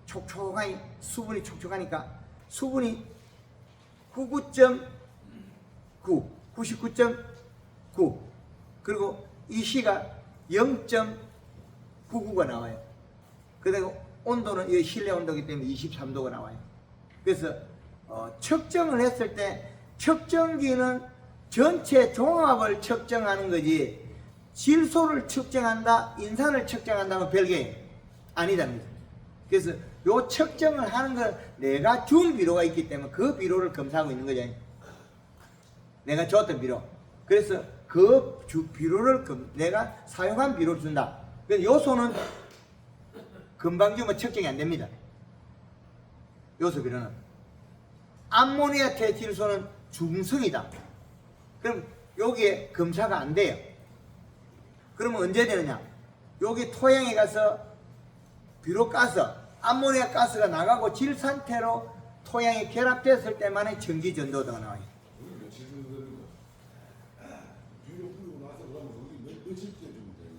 촉촉하니 수분이 촉촉하니까 수분이 99.9, 99.9 그리고 이 시가 0.99가 나와요. 그리고 온도는 이 실내 온도이기 때문에 23도가 나와요. 그래서 측정을 했을 때 측정기는 전체 종합을 측정하는 거지 질소를 측정한다, 인산을 측정한다면 별개예요. 아니답니다. 그래서 요 측정을 하는 건 내가 준 비료가 있기 때문에 그 비료를 검사하고 있는 거죠. 내가 줬던 비료. 그래서 그 비료를 내가 사용한 비료를 준다. 그래서 요소는 금방 주면 측정이 안 됩니다. 요소 비료는. 암모니아 태질소는 중성이다. 그럼 여기에 검사가 안 돼요. 그러면 언제 되느냐? 여기 토양에 가서 비료 가스, 암모니아 가스가 나가고 질 상태로 토양에 결합됐을 때만에 전기 전도가 나와요. 우리 며칠 정도 됩니다. 비료 뿌리고 나서 그러면 거기 며칠째 주면 돼요?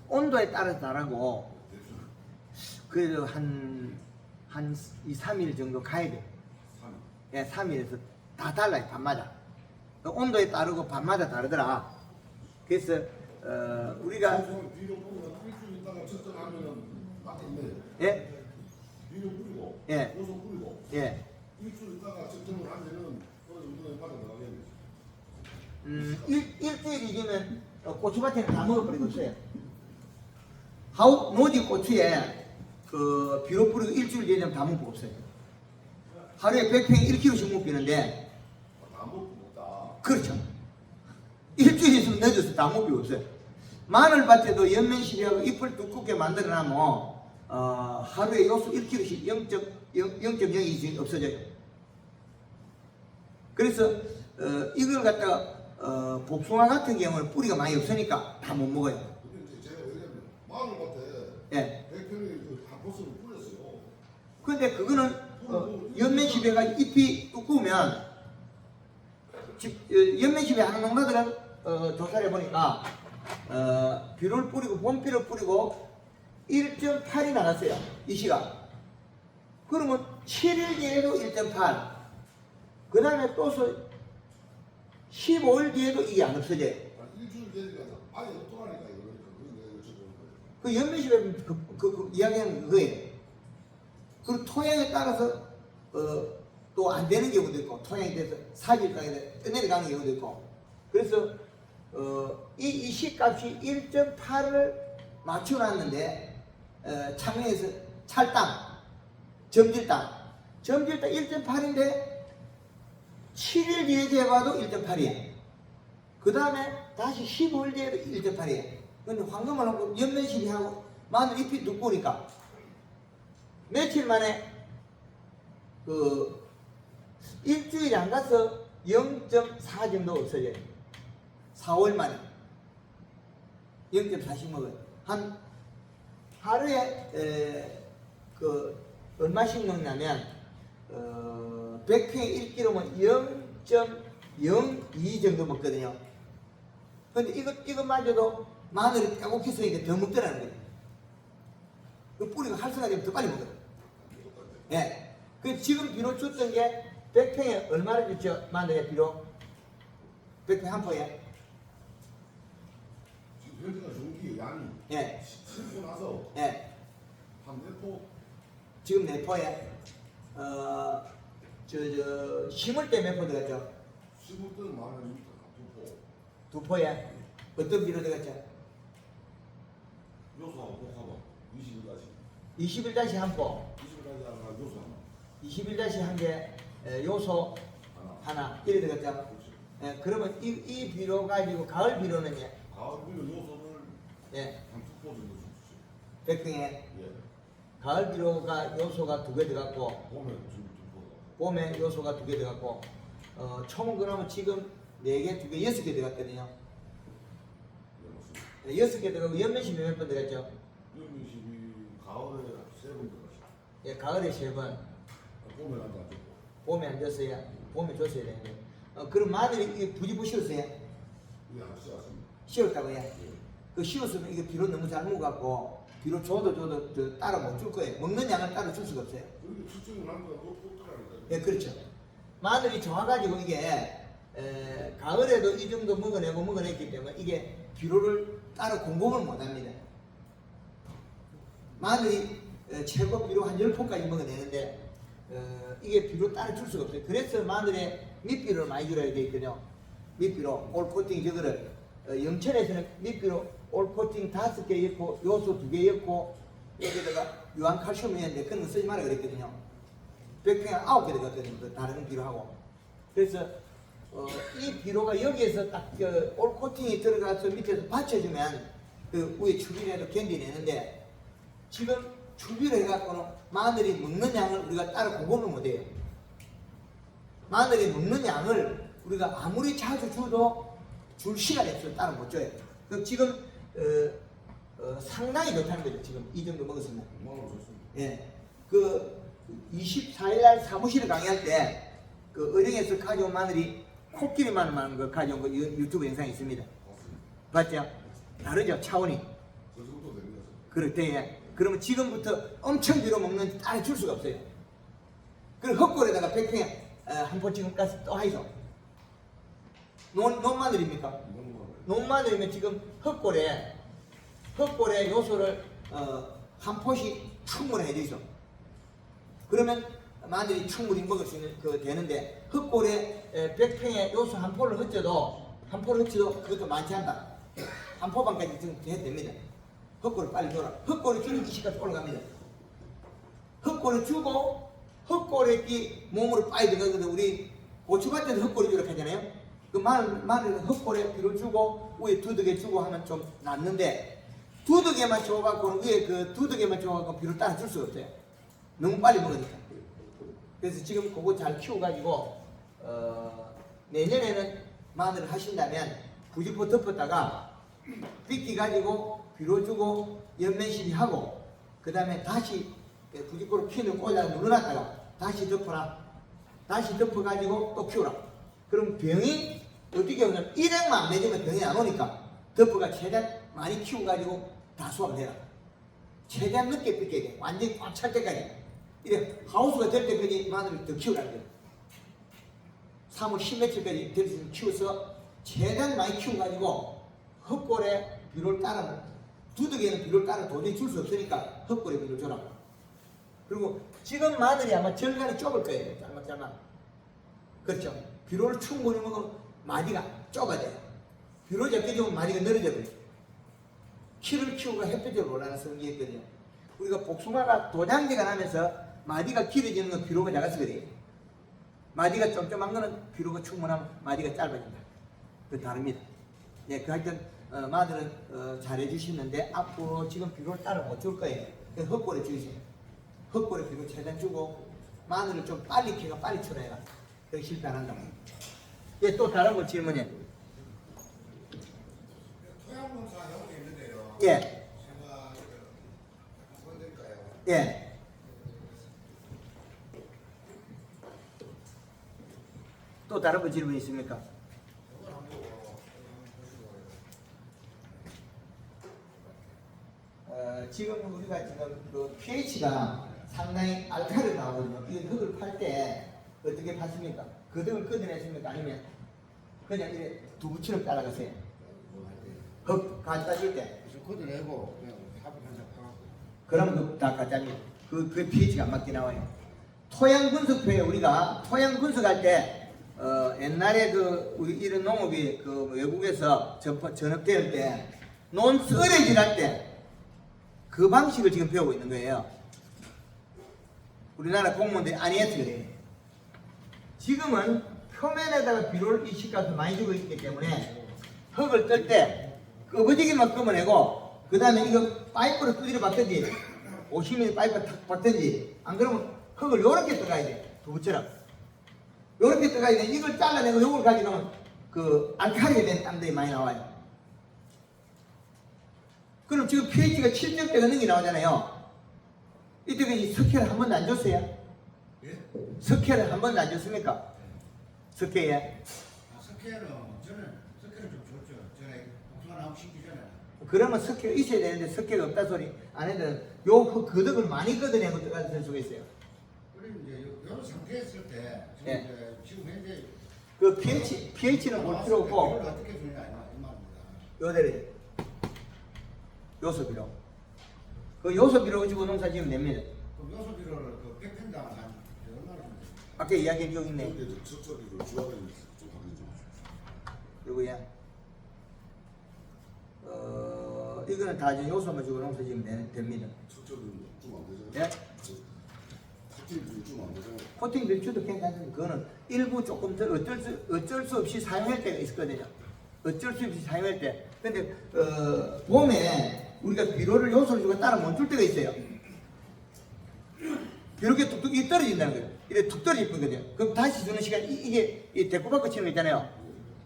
온도에 따라서 다르고 그래도 한 2, 3일 정도 가야 돼요. 3일. 예, 3일에서 다 달라요, 밤마다. 온도에 따르고 밤마다 다르더라. 그래서 우리가 비료 뿌리고 일주일 있다가 측정하면은 맞겠네. 예, 비료 뿌리고 예. 요소 뿌리고 예, 일주일 있다가 측정을 하면은 어느 정도에 맞아 나가겠네. 일주일이면 고추밭에는 다 먹어버리고 있어요. 노지 고추에 그 비료 뿌리고 일주일 되면 다 먹고 없어요. 하루에 100평에 1kg씩 먹히는데 다 먹고 먹다. 그렇죠. 일주일 있으면 늦어서 다 먹기 없어요. 마늘밭에도 연면시비하고 잎을 두껍게 만들어놔면 하루에 요소 1kg씩 0.02씩 없어져요. 그래서 이걸 갖다가 복숭아 같은 경우는 뿌리가 많이 없으니까 다 못 먹어요. 근데 이제 제가 왜냐면 마늘밭에 예. 100평에 한 포스를 뿌렸어요. 근데 그거는 연면시비가 잎이 두꺼우면 연면시비 하는 농가들은 조사를 해보니까 비료를 뿌리고 봄비를 뿌리고 1.8이 나갔어요. 이 시가. 그러면 7일 뒤에도 1.8. 그 다음에 또 15일 뒤에도 이게 안 없어져요. 일주일 되니까 아예 없더라니까 이거. 그 연면시비 그 이야기하는 그거예요. 그리고 토양에 따라서 또 안 되는 경우도 있고 토양에 대해서 사질까지 내려가는 경우도 있고 그래서 이 시값이 1.8을 맞춰놨는데 창녕에서 찰당 점질당 1.8인데 7일 뒤에 재봐도 1.8이에요. 그 다음에 다시 15일 뒤에도 1.8이에요. 근데 황금을 하고 연면시비하고 마늘 잎이 두꺼우니까 며칠 만에 그 일주일이 안 가서 0.4 정도 없어져요. 4월 만에 0.4씩 먹어요. 한 하루에 그 얼마씩 먹냐면 100평에 1kg면 0.02 정도 먹거든요. 근데 이것마저도 마늘이 빼곡해서 이게 더 먹더라는 거예요. 그 뿌리가 활성화되면 더 빨리 먹어요. 예. 그 지금 비료 줬던 게 100평에 얼마를 줬죠? 마늘의 비료? 100평 한 포에? 지금 현재가 종기 양이 예. 심고 나서 예. 한 4포 지금 4포에 심을 때 몇 포 들어갔죠? 심을 때는 많은 2포 2포에 어떤 비료 들어갔죠? 요소하고 복합은 21가지 21다시 한 포, 21가지 하나 요소 하나 21다시 한 개 요소 하나 이래 들어갔죠? 그렇지. 예, 그러면 이 비료 가지고 가을 비료는요? 가을 비료 요소를 예, 한 2포 정도 주십시오. 100평에 예. 가을 비료가 요소가 2개 들어갔고 봄에 좀 2포가 봄에 요소가 2개 들어갔고 총 그러면 지금 4개, 2개, 6개 들어갔거든요. 예, 맞습니다. 6개 들어가고 연면심이 몇 번 들어갔죠? 연민식이 가을에 3번 들어가시죠. 예, 가을에 3번, 봄에 한번 안 줬고 봄에 안 줬어야, 봄에 줬어야 되는데 그럼 마늘이 이게 부지부 씌웠어요? 이게 안 씌웠습니다. 씌웠다고요? 예. 그 씌웠으면 이게 비료 너무 잘 먹어갖고 비료 줘도 저 따로 못 줄 거예요. 먹는 양을 따로 줄 수가 없어요. 그렇게 추정을 하니까 어떡하니까. 예, 그렇죠. 마늘이 좋아가지고 이게 가을에도 이 정도 먹어냈기 때문에 이게 비료를 따로 공급을 못합니다. 마늘이 최고 비료 한 10포까지 먹어내는데 이게 비료 따로 줄 수가 없어요. 그래서 마늘에 밑비료를 많이 줄여야 되거든요. 밑비료, 올코팅 저거를 영천에서는 밑비료 올코팅 5개 넣고 요소 2개 넣고 여기다가 유황칼슘이었는데 그런 거 쓰지 마라 그랬거든요. 100평에 9개 들어갔거든요. 그 다른 비료하고. 그래서 이 비료가 여기에서 딱 올코팅이 들어가서 밑에서 받쳐주면 그 위에 추비라도 견디내는데 지금 추비를 해갖고는 마늘이 먹는 양을 우리가 따로 공급을 못해요. 마늘이 먹는 양을 우리가 아무리 자주 줘도 줄 시간이 없어요. 따로 못 줘요. 그럼 지금 상당히 좋다는 거죠. 지금 이 정도 먹었으면. 마늘 좋습니다. 예. 그 24일날 사무실에 강의할 때 그 의령에서 가져온 마늘이 코끼리 마늘만 그 가져온 거 유튜브 영상이 있습니다. 맞습니다. 봤죠? 다르죠? 차원이. 그 정도 됩니다. 그럴 때 그러면 지금부터 엄청 비료 먹는 따로 줄 수가 없어요. 그리고 헛골에다가 100평에 한 포 지금 가서 또 하이소. 논마늘입니까? 논마늘이면 지금 헛골에 요소를 한 포씩 충분히 해져 있어. 그러면 마늘이 충분히 먹을 수 있는 그 되는데 헛골에 100평에 요소 한 포를 흩어도 그것도 많지 않다. 한 포반까지 지금 해도 됩니다. 헛골을 빨리 줘라. 헛골을 주는 기시까지 올라갑니다. 헛골을 주고 헛골에 끼 몸으로 빨리 들어가거든. 우리 고추밭에서 헛골을 주라 하잖아요. 그 마늘 헛골에 비료 주고 위에 두둑에 주고 하면 좀 낫는데 두둑에만 줘갖고는 위에 그 두둑에만 줘갖고 비료 따라 줄 수가 없어요. 너무 빨리 먹으니까. 그래서 지금 그거 잘 키워가지고 내년에는 마늘을 하신다면 부직포 덮었다가 삐끼 가지고 비료 주고 연면시비 하고 그 다음에 다시 부직포로 핀을 꽂아 눌러놨다가 다시 덮어라. 다시 덮어가지고 또 키우라. 그럼 병이 어떻게 오냐면 일행만 안 맺으면 병이 안 오니까 덮어가 최대한 많이 키워가지고 다 수확을 해라. 최대한 늦게 삐게 돼. 완전히 꽉 찰 때까지. 이래 하우스가 될 때까지 마늘을 더 키우라는 거예요. 3월 10며칠까지 될 수 있는 키워서 최대한 많이 키워가지고 헛골에 비료를 따라 두둑에는 비료를 따라 도저히 줄 수 없으니까 헛골에 비료를 줘라. 그리고 지금 마늘이 아마 절간이 좁을 거예요. 짤막짤막. 그렇죠. 비료를 충분히 먹으면 마디가 좁아져요. 비료 적게 주면 마디가 늘어져 버려요. 키를 키우고 햇볕을 올라가는 성질이 있거든요. 우리가 복숭아가 도장지가 나면서 마디가 길어지는 건 비료가 작아서 그래요. 마디가 쫌쫌한 거는 비료가 충분하면 마디가 짧아진다. 그 다릅니다. 예, 그 하여튼 마늘은 잘해 주시는데 앞으로 지금 비료를 따로 못 줄 거예요. 그래서 헛골에 주세요. 헛골에 비료 최대한 주고 마늘을 좀 빨리 키가 빨리 쳐내라. 그렇게 실패 안 한다. 예, 또 다른 거 질문해. 토양 농사 하고 있는데요. 예, 제가 보여드릴까요? 예. 또 다른 거 질문 있습니까? 이걸 한번 보시고 지금 우리가 지금 그 pH가 상당히 알칼리 나오거든요. 이 흙을 팔 때 어떻게 파십니까? 그 흙을 걷어내십니까? 아니면 그냥 이렇게 두부처럼 따라가세요? 흙 갖다 줄 때. 그래서 걷어내고 그냥 합을 한장 파갖고. 그럼 다 가짜입니다. 그 pH가 안 맞게 나와요. 토양 분석표에 우리가 토양 분석할 때 옛날에 그 우리 이런 농업이 그 외국에서 전업될 때 논쓰레질 할 때 그 방식을 지금 배우고 있는 거예요. 우리나라 공무원들이 안 해서 그래요. 지금은 표면에다가 비료를 이식가서 많이 주고 있기 때문에 흙을 뜰 때 끄부지기만 끄어내고 그 다음에 이거 파이프로 두드려 박든지 50mm 파이프 탁 박든지 안 그러면 흙을 요렇게 떠가야 돼. 두부처럼 요렇게 떠가야 돼. 이걸 잘라내고 요걸 가지고 그 알칼리가 된 땅들이 많이 나와요. 그럼 지금 pH가 7점대 넘는 게 나오잖아요. 이때까지 석회를 한 번도 안 줬어요? 예? 석회를 한 번도 안 줬습니까? 석회에. 아, 저는 석회는 좀 좋죠. 전에 복숭아 나무 심기 전에. 그러면 석회가 있어야 되는데 석회가 없다 소리 안 해도 요 거덕을 많이 걷어내고 들어가는 수가 있어요. 그리고 이제 이런 상태에 있을 때 지금, 예. 이제 지금 현재 그 pH는 볼 필요 없고 이걸 어떻게 주느냐 이 말입니다. 요대로 요소비료. 그 요소비료 가지고 농사 지으면 됩니다. 그럼 요소 비료를 그 100평당 한 얼마나 줍니까? 아까 이야기한 여기 있네. 여기에 적절히를 주화를 좀 확인 좀 해주십시오. 요거야. 이거는 다 이제 요소만 주고 농사 지으면 됩니다. 적절히는 좀안 되잖아요. 예? 특징이 좀안 되잖아요. 코팅 배추도 괜찮습니다. 그거는 일부 조금 더 어쩔 수 없이 사용할 때가 있었거든요. 어쩔 수 없이 사용할 때. 근데 봄에 우리가 비료를 요소를 주고 따라 못 줄 때가 있어요. 이렇게 뚝뚝이 떨어진다는 거예요. 이렇게 툭 떨어지거든요. 그럼 다시 주는 시간 이게 이 대꾸받고 치는 거 있잖아요.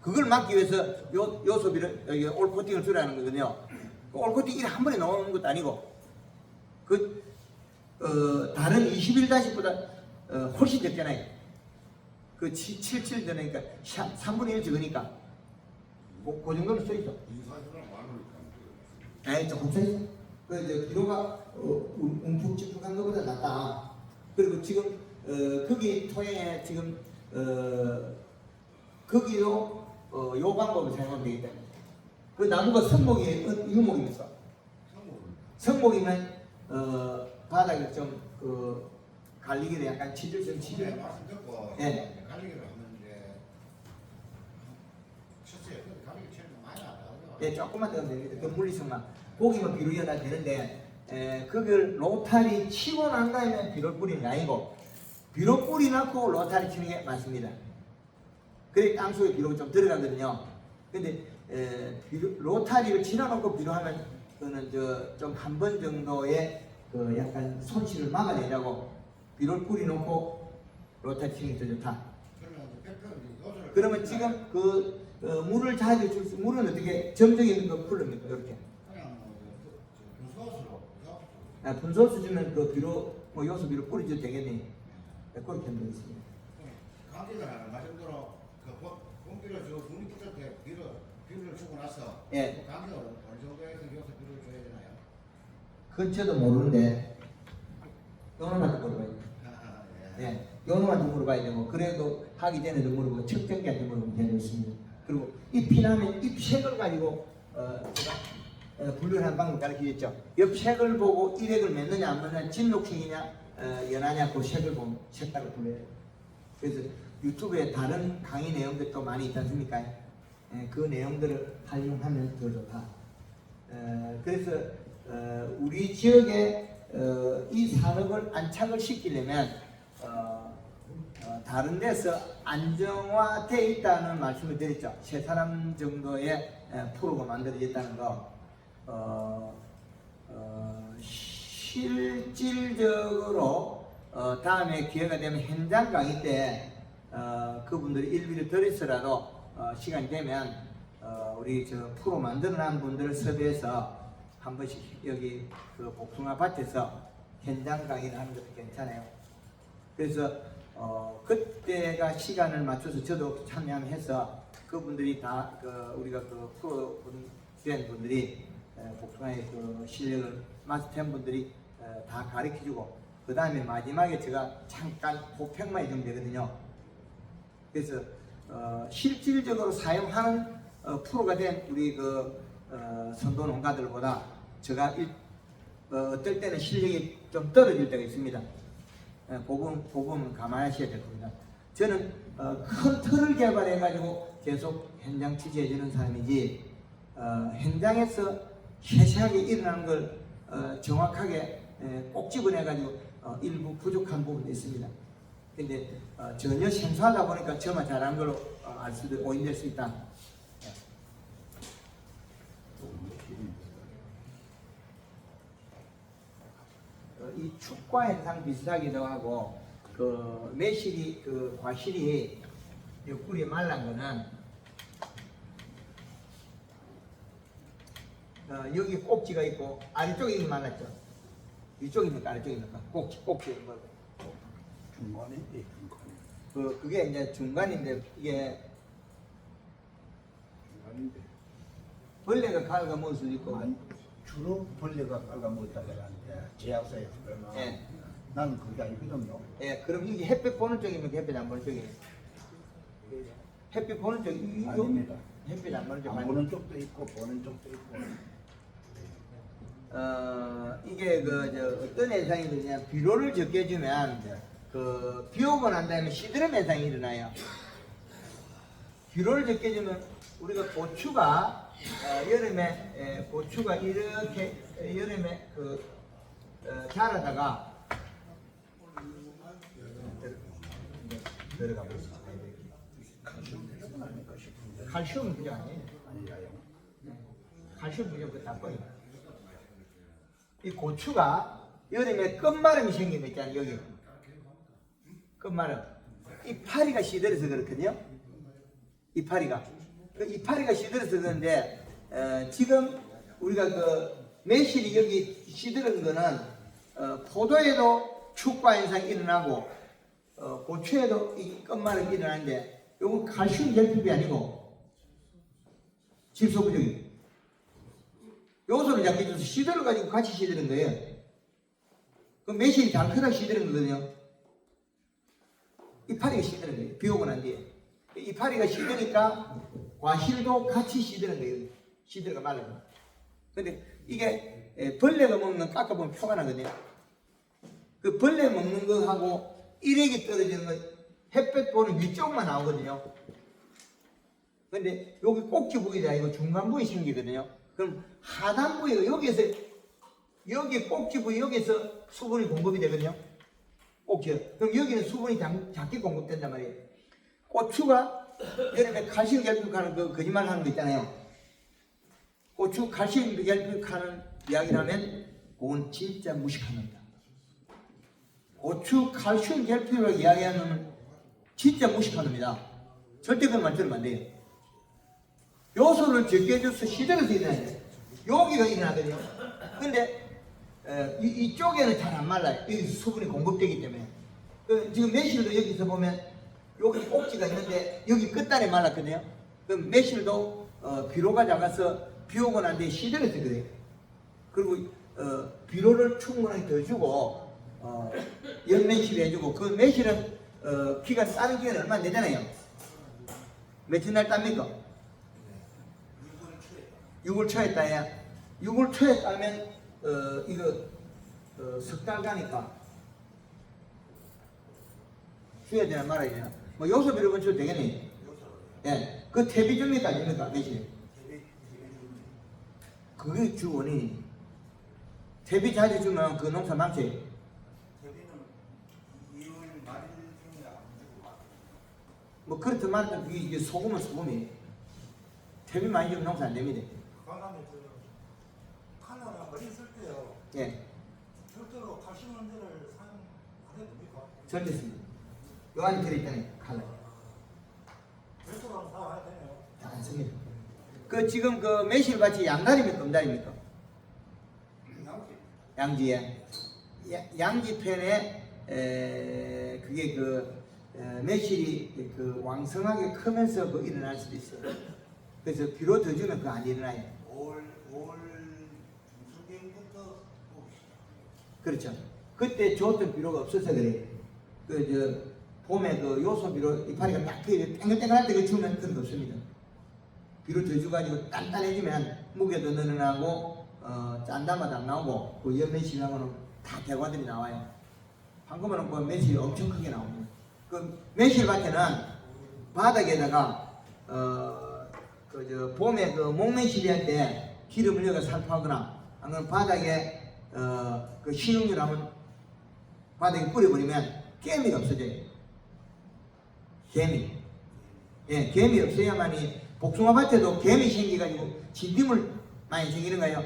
그걸 막기 위해서 요소비를 올 코팅을 주라는 거거든요. 그 올 코팅이 한 번에 나오는 것도 아니고 다른 21-보다 훨씬 적잖아요. 그 77 되니까 3분의 1 적으니까 그 정도는 써 있어. 인사이드랑 많으니까. 에이 조금 써 있어. 그 이제 비료가 움푹집푹한 것보다 낫다. 그리고 지금 거기 토양에 지금 거기도 요 방법을 사용하면 되겠다. 그 나무가 성목이 유목입니까? 성목이면 바닥이 좀 갈리기도 약간 치질성 치질. 네, 말씀 듣고 예. 갈리기를 하면 이제 쳤어요. 근데 갈리기 치는 거 많이 나가요. 네, 조금만 더 하면 됩니다. 그 물리성만 고기만 비료여야 되는데 그걸 로타리 치고 난 다음에 비료 뿌리는 게 아니고 비료 뿌리 넣고 로타리 치는 게 맞습니다. 그래 땅 속에 비료가 좀 들어가거든요. 근데 로타리를 지나놓고 비료하면 그거는 좀 한 번 정도의 그 약간 손실을 막아내자고 비료를 뿌리 놓고 로타리 치는 게 더 좋다. 그러면 지금 그 물을 자주 줄 수, 물은 어떻게 점적인 거 풀릅니까? 이렇게. 그냥 분소수로 분소수 주면 그 비료, 뭐 요소 비료 뿌려줘도 되겠네. 네, 그렇게 하면 되겠습니다. 강기가 마정도로 그 공기를 저 분리 기절 때 비료를 주고 나서 예. 강기가 어느 정도에서 요소 비료를 줘야 되나요? 그건 저도 모르는데, 요놈한테 물어봐야 돼. 예. 요놈한테 물어봐야 되고, 그래도 하기 전에도 물어보고, 측정기한테 물어보면 되겠습니다. 그리고 잎이 나면 잎색을 가지고, 제가 분류하는 방법 가르치겠죠. 잎색을 보고 일액을 맺느냐 안 맺느냐, 진녹색이냐, 연하냐, 그 색을 보면 색깔을 분류해요. 그래서 유튜브에 다른 강의 내용들도 많이 있지 않습니까? 그 내용들을 활용하면 더 좋다. 그래서 우리 지역에 이 산업을 안착을 시키려면 다른 데서 안정화되어 있다는 말씀을 드렸죠. 세 사람 정도의 프로가 만들어졌다는 거. 실질적으로 다음에 기회가 되면 현장 강의 때 그분들이 일비를 들으서라도 시간이 되면 우리 저 프로 만들어낸 분들을 섭외해서 한 번씩 여기 그 복숭아 밭에서 현장 강의를 하는 것도 괜찮아요. 그래서 그때가 시간을 맞춰서 저도 참여해서 그분들이 다 우리가 그 프로 된 분들이 복숭아의 그 실력을 마스터한 분들이 다 가르쳐주고 그 다음에 마지막에 제가 잠깐 호평만 해주면 되거든요. 그래서 실질적으로 사용하는 프로가 된 우리 그 선도 농가들보다 제가 어떨 때는 실력이 좀 떨어질 때가 있습니다. 그 부분 감안하셔야 될 겁니다. 저는 큰 틀을 개발해 가지고 계속 현장 취재해 주는 사람이지 현장에서 세세하게 일어나는 걸 정확하게 꼭 집어내 가지고 일부 부족한 부분도 있습니다. 근데 전혀 생소하다 보니까 저만 잘하는 걸로 알 수도 오인될 수 있다. 이 축과 현상 비슷하기도 하고 그 매실이 그 과실이 옆구리에 말란 거는 여기 꼭지가 있고 아래쪽에 이미 말랐죠. 이쪽입니까 아래쪽입니까? 꼭지 뭐 중간에 중간에 그게 이제 중간인데 이게 중간인데 벌레가 갉아먹을 수도 있고 아니, 주로 벌레가 깔아먹었다 그러는데 제약사에 그러나 예. 나는 그게 아니거든요. 예, 그럼 이게 햇빛 보는 쪽이면 햇빛 안 보는 쪽이에요. 햇빛 보는 쪽이 이거 아닙니다. 햇빛 안 보는 쪽 안 보는 쪽도 있고 보는 쪽도 있고. 이게 어떤 현상이 되냐 비료를 적게 주면 그 비 오고 난 다음에 시드름 현상이 일어나요. 비료를 적게 주면 우리가 고추가 여름에 고추가 이렇게 여름에 자라다가 들어가 보시죠. 칼슘 부족 아니에요. 칼슘 부족 그 나빠요. 이 고추가 여름에 끝마름이 생기면 있잖아요. 여기 끝마름 이파리가 시들어서 그렇거든요. 이파리가 시들어서 그런데 지금 우리가 그 매실이 여기 시들은 거는 포도에도 축과 현상이 일어나고 고추에도 이 끝마름이 일어나는데 요거 칼슘 결핍이 아니고 질소 부족이에요. 요소를 약해줘서 시들어 가지고 같이 시드는 거예요. 그럼 매실이 장크다 시드는 거거든요. 이파리가 시드는 거예요. 비 오고 난 뒤에. 이파리가 시드니까 과실도 같이 시드는 거예요. 시드가 말라요. 근데 이게 벌레가 먹는 거 깎아보면 표가 나거든요. 그 벌레 먹는 거하고 일액이 떨어지는 거 햇볕 보는 위쪽만 나오거든요. 근데 여기 꼭지 부위가 아니고 중간 부위 생기거든요. 그럼 하단 부위가 여기에서 여기 꼭지 부위 여기서 수분이 공급이 되거든요. 꼭지. 그럼 여기는 수분이 작게 공급된단 말이에요. 고추가 여름에 칼슘 결핍하는 그 거짓말 하는 거 있잖아요. 고추 칼슘 결핍하는 이야기를 하면 그건 진짜 무식한 겁니다. 고추 칼슘 결핍을 이야기하는 진짜 무식한 겁니다. 절대 그런 말 들으면 안 돼요. 요소를 적게 해줘서 시들어서 일어나요. 여기가 일어나거든요. 근데 이쪽에는 잘 안 말라요. 여기 수분이 공급되기 때문에. 지금 매실도 여기서 보면 여기 꼭지가 있는데 여기 끝단에 말랐거든요. 그럼 매실도 비료가 작아서 비 오고 난 뒤에 시들어서 그래요. 그리고 비료를 충분히 더 주고 연매실 해주고 그 매실은 기간 따는 기간이 얼마 안 되잖아요. 며칠 날 땁니까? 6월 초에 따야 6월 초에 따면 이거 석 달 가니까 줘야 되나 말아야 되나 뭐 요소 비료분 줘도 되겠네. 예, 그 퇴비 줍니까 아닙니까 매실? 그게 주 원인이. 퇴비 자주 주면 그 농사 망쳐요. 퇴비는 2월 말 중에 안 주고 뭐 그렇든 말든 그게 이제 소금은 소금이에요. 퇴비 많이 주면 농사 안 됩니다. 관람에 칼라랑 머리 쓸 때요. 예, 절대로 칼슘 원제를 사용 안 해도 됩니까? 절대 씁니다. 요 안에 들어있잖아요 칼라. 절대로 사용 안 해도 되네요. 다 안 씁니다. 그 지금 그 매실밭이 양다리입니까 금다리입니까? 양지에 양지편에 그게 매실이 그 왕성하게 크면서 일어날 수도 있어요. 그래서 비료 더 주면 그거 안 일어나요. 5월 그렇죠. 그때 줬던 비료가 없어서 그래. 봄에 그 요소 비료 이파리가 딱 땡글땡글할 때 그 주면 그런 거 없습니다. 비료 더 줘가지고 단단해지면 무게도 늘어나고 짠담마도 안 나오고 그 연매실하고는 다 대과들이 나와요. 방금은 그 매실이 엄청 크게 나옵니다. 그 매실밭에는 바닥에다가 봄에 그 목매실이 할 때 기름을 여가 살포하거나 아니면 바닥에 그 식용유를 한번 바닥에 뿌려버리면 개미가 없어져요. 개미. 예, 개미 없어야만이 복숭아밭에도 개미 생기가지고 진딧물 많이 생기는 거예요.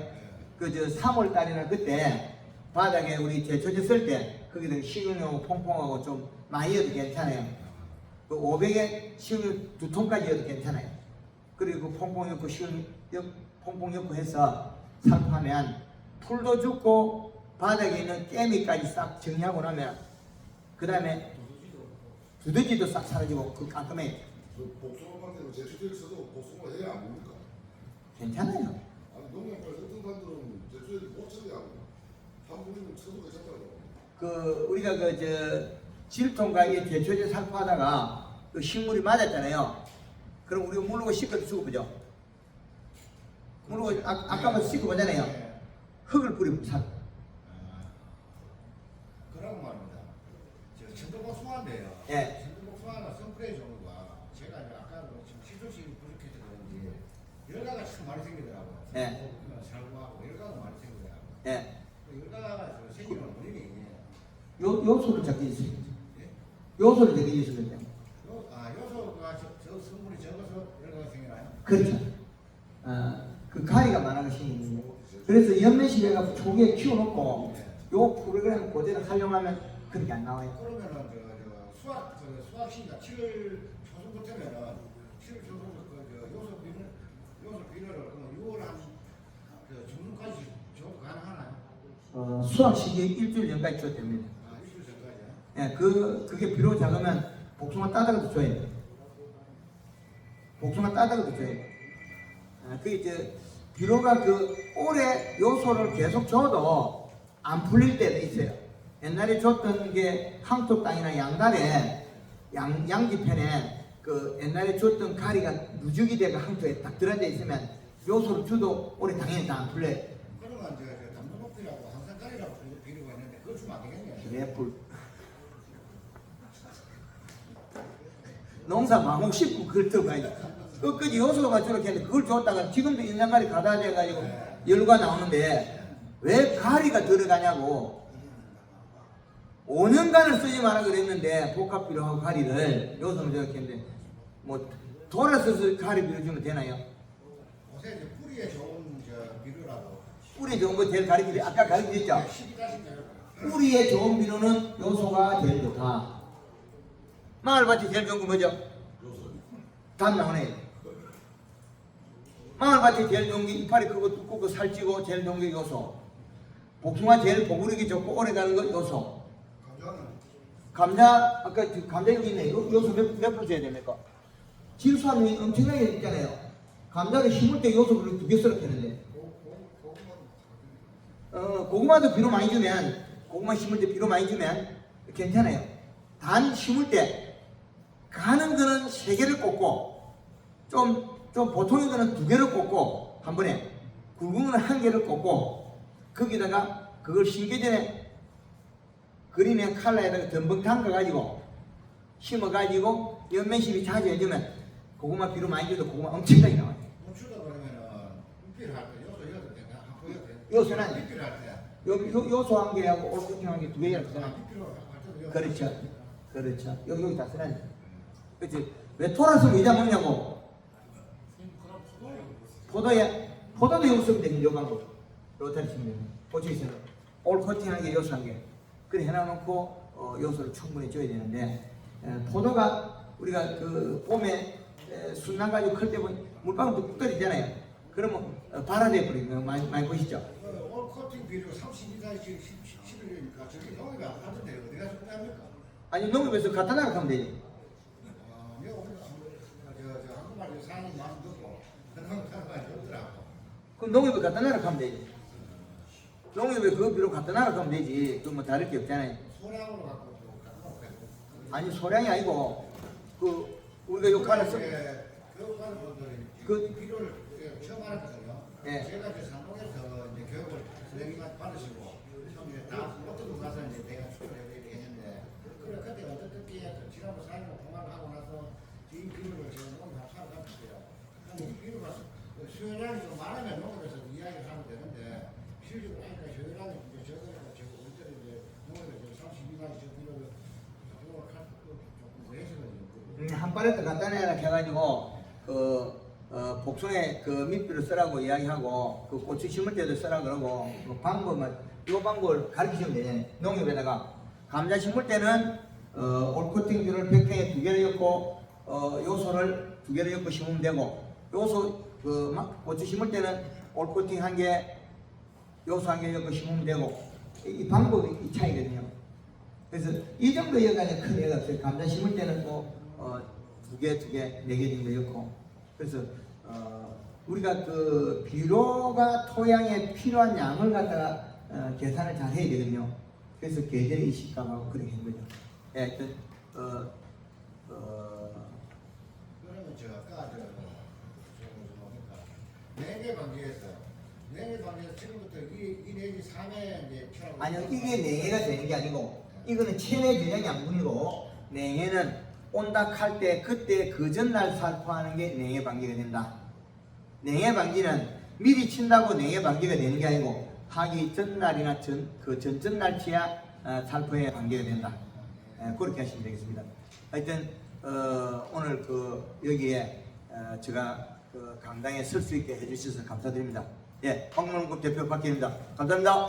3월 달이나 그때 바닥에 우리 제초제 쓸 때 거기다 식용유하고 퐁퐁하고 좀 많이 넣어도 괜찮아요. 그 500에 식용유 2통까지 넣어도 괜찮아요. 그리고 퐁퐁 넣고 식용유 퐁퐁 넣고 해서 살포하면 풀도 죽고 바닥에 있는 깨미까지 싹 정리하고 나면 그 다음에 두더지도 싹 사라지고 그 깔끔해요. 복숭아밭에 제초제를 써도 복숭아 해야 안 됩니까? 괜찮아요. 아니 농약발 어떤 사람들은 제초제를 못 쓰게 하고 한 분이면 써도 괜찮다고. 우리가 질통과 이 제초제 살포하다가 그 식물이 맞았잖아요. 그럼 우리가 물로 씻어서 죽어보죠. 물로 아까부터 씻어보잖아요. 흙을 뿌리고 살. 그런 말입니다. 저 천도복숭아인데요. 예. 천도복숭아는 선크레이 종류가 제가 이제 아까 지금 시조식이 부족해서 그런지 열가가 참 많이 생기더라고요. 예. 살구하고 열가가 많이 생기더라고요. 예. 열가가 생기는 원인이 요소를 적게 있어요. 예? 요소를 적게 있으면 돼요. 요소가 저 성분이 적어서 열가가 생기나요? 그렇죠. 그 가리가 많아서 생기는 거예요. 그래서 연매실에가 초기에 키워놓고 요 프로그램 그대로 활용하면 그렇게 안 나와요. 그러면은 수학 시기가 7월 초순부터면은 7월 초순부터 요소 비료를 6월 한 중순까지 줘도 가능하나요? 수확 시기에 일주일 전까지 줘도 됩니다. 일주일 전까지요? 예, 그게 비료 작으면 복숭아 따다가도 줘야 돼요. 복숭아 따다가도 줘야 돼요. 그게 비료가 오래 요소를 계속 줘도 안 풀릴 때도 있어요. 옛날에 줬던 게 항토 땅이나 양달에 양지편에 옛날에 줬던 가리가 누적이 돼가 항토에 딱 들어앉아 있으면 요소를 줘도 오래 당연히 다 안 풀려요. 그러면 담배목비라고 항산가리라고 비료가 있는데 그거 주면 안 되겠네요. 그래 풀. 농사 마목 씹고 그걸 들어가야지. 끝까지 요소가 저렇게 했는데 그걸 줬다가 지금도 인장가리 가다 돼가지고 열과 나오는데 왜 가리가 들어가냐고 5년간을 쓰지 마라 그랬는데 복합비료하고 가리를 요소는 저렇게 했는데 뭐 돌아서서 가리 비료 주면 되나요? 요새 이제 뿌리에 좋은 비료라고 뿌리에 좋은 거 제일 가리키죠. 아까 가리키셨죠? 뿌리에 좋은 비료는 요소가 제일 좋다. 마을밭이 제일 좋은 거 뭐죠? 답 나오네. 마을밭이 제일 좋은 게 이파리 크고 두껍고 살찌고 제일 좋은 게 요소. 복숭아 제일 보구르기 좋고 오래가는 거 요소. 감자 아까 감자 여기 있네. 요소 몇 프로 줘야 됩니까? 질소함이 엄청나게 있잖아요. 감자를 심을 때 요소를 2개 썰어 했는데. 고구마도 비료 많이 주면 고구마 심을 때 비료 많이 주면 괜찮아요. 단 심을 때 가는 거는 3개를 꽂고 좀 보통인 거는 2개를 꽂고 한 번에 굵은 거는 1개를 꽂고 거기다가 그걸 심기 전에 그린의 칼라에다가 덤벙 담가가지고 심어가지고 연면심이 자주 해주면 고구마 비료 많이 줘도 고구마 엄청나게 나와요. 주다 그러면은 육비를 할 때 요소 여도 되나? 안 보여도 돼? 요소는 아니에요. 육비를 할 때. 요소 1개하고 올코팅 1개 2개를 쓰잖아요. 육비로 할 때도 요소. 그렇죠. 그렇죠. 여기 다 쓰라니. 그렇지. 왜 토라스를 왜 잡느냐고. 포도도 요소 쓰면 되는 요 방법. 로타리 치면 되는. 보충 있어요. 올코팅 1개, 요소 1개. 그래 해놔놓고 요소를 충분히 줘야 되는데 포도가 우리가 봄에 순난 가지고 클 때 보면 물방울도 뚝 떨어지잖아요. 그러면 발화돼 버리는 거 많이 보시죠? 올 코팅 비료 32가지 실으니까 저기 농협이 안 하던데 어디가 좋답니까? 아니 농협에서 갖다 나가면 되지. 저 한국말로 사는 마음 듣고 그런 사람이 없더라고. 그럼 농협에 갖다 나가면 되지. 농협에 그 비료 갖다 놔라 하면 되지. 그 뭐 다를 게 없잖아요. 소량으로 갖고 갖고 아니 소량이 아니고 그 우리가 욕하는 교육하는 분들이 그- 필요를 처음 알았거든요. 예. 제가 이제 상동에서 이제 교육을 선생님한테 받으시고 처음 이제 다 어떻게 가서 이제 내가 추천을 해야 되겠는데 그래 그때 어떻게 지난번 사장님 통화를 하고 나서 이 비료를 제가 농협 사러 갔어요. 근데 이 비료가 수요량이 좀 많으면 농협에서 이야기를 하면 되는데 실제로 하니까 수요량이 이제 적으니까 제가 우리 때는 이제 농협에서 32가지 저 비료를 조금 해서거든요. 한 발에도 갖다 내라 해가지고 복숭아 그 밑비를 쓰라고 이야기하고 그 고추 심을 때도 쓰라 그러고 그 방법은 이 방법을 가르치시면 되잖아요. 농협에다가 감자 심을 때는 올코팅 비를 100평에 2개를 엮고 요소를 2개를 엮고 심으면 되고 요소 고추 심을 때는 올코팅 1개 요소 1개 엮고 심으면 되고 이 방법이 이 차이거든요. 그래서 이 정도 여간에 큰 애가 없어요. 감자 심을 때는 뭐 2개, 4개 정도 였고. 그래서 우리가 그 비료가 토양에 필요한 양을 갖다가 계산을 잘 해야 되거든요. 그래서 계절의 이식감하고 그렇게 한 거죠. 예, 하여튼 그러면 저 아까 냉해 방지에서 지금부터 이 내지 3회 이제 치라고 아니요, 이게 냉해가 되는 게 아니고 이거는 체내 균형 양분이고 냉해는 온다 할 때 그때 그 전날 살포하는 게 냉해 방지가 된다. 냉해 방지는 미리 친다고 냉해 방지가 되는 게 아니고 하기 전날이나 그 전날치야 살포해 방지가 된다. 그렇게 하시면 되겠습니다. 하여튼 오늘 그 여기에 제가 그 강당에 설 수 있게 해주셔서 감사드립니다. 예, 황문국 대표 박기입니다. 감사합니다.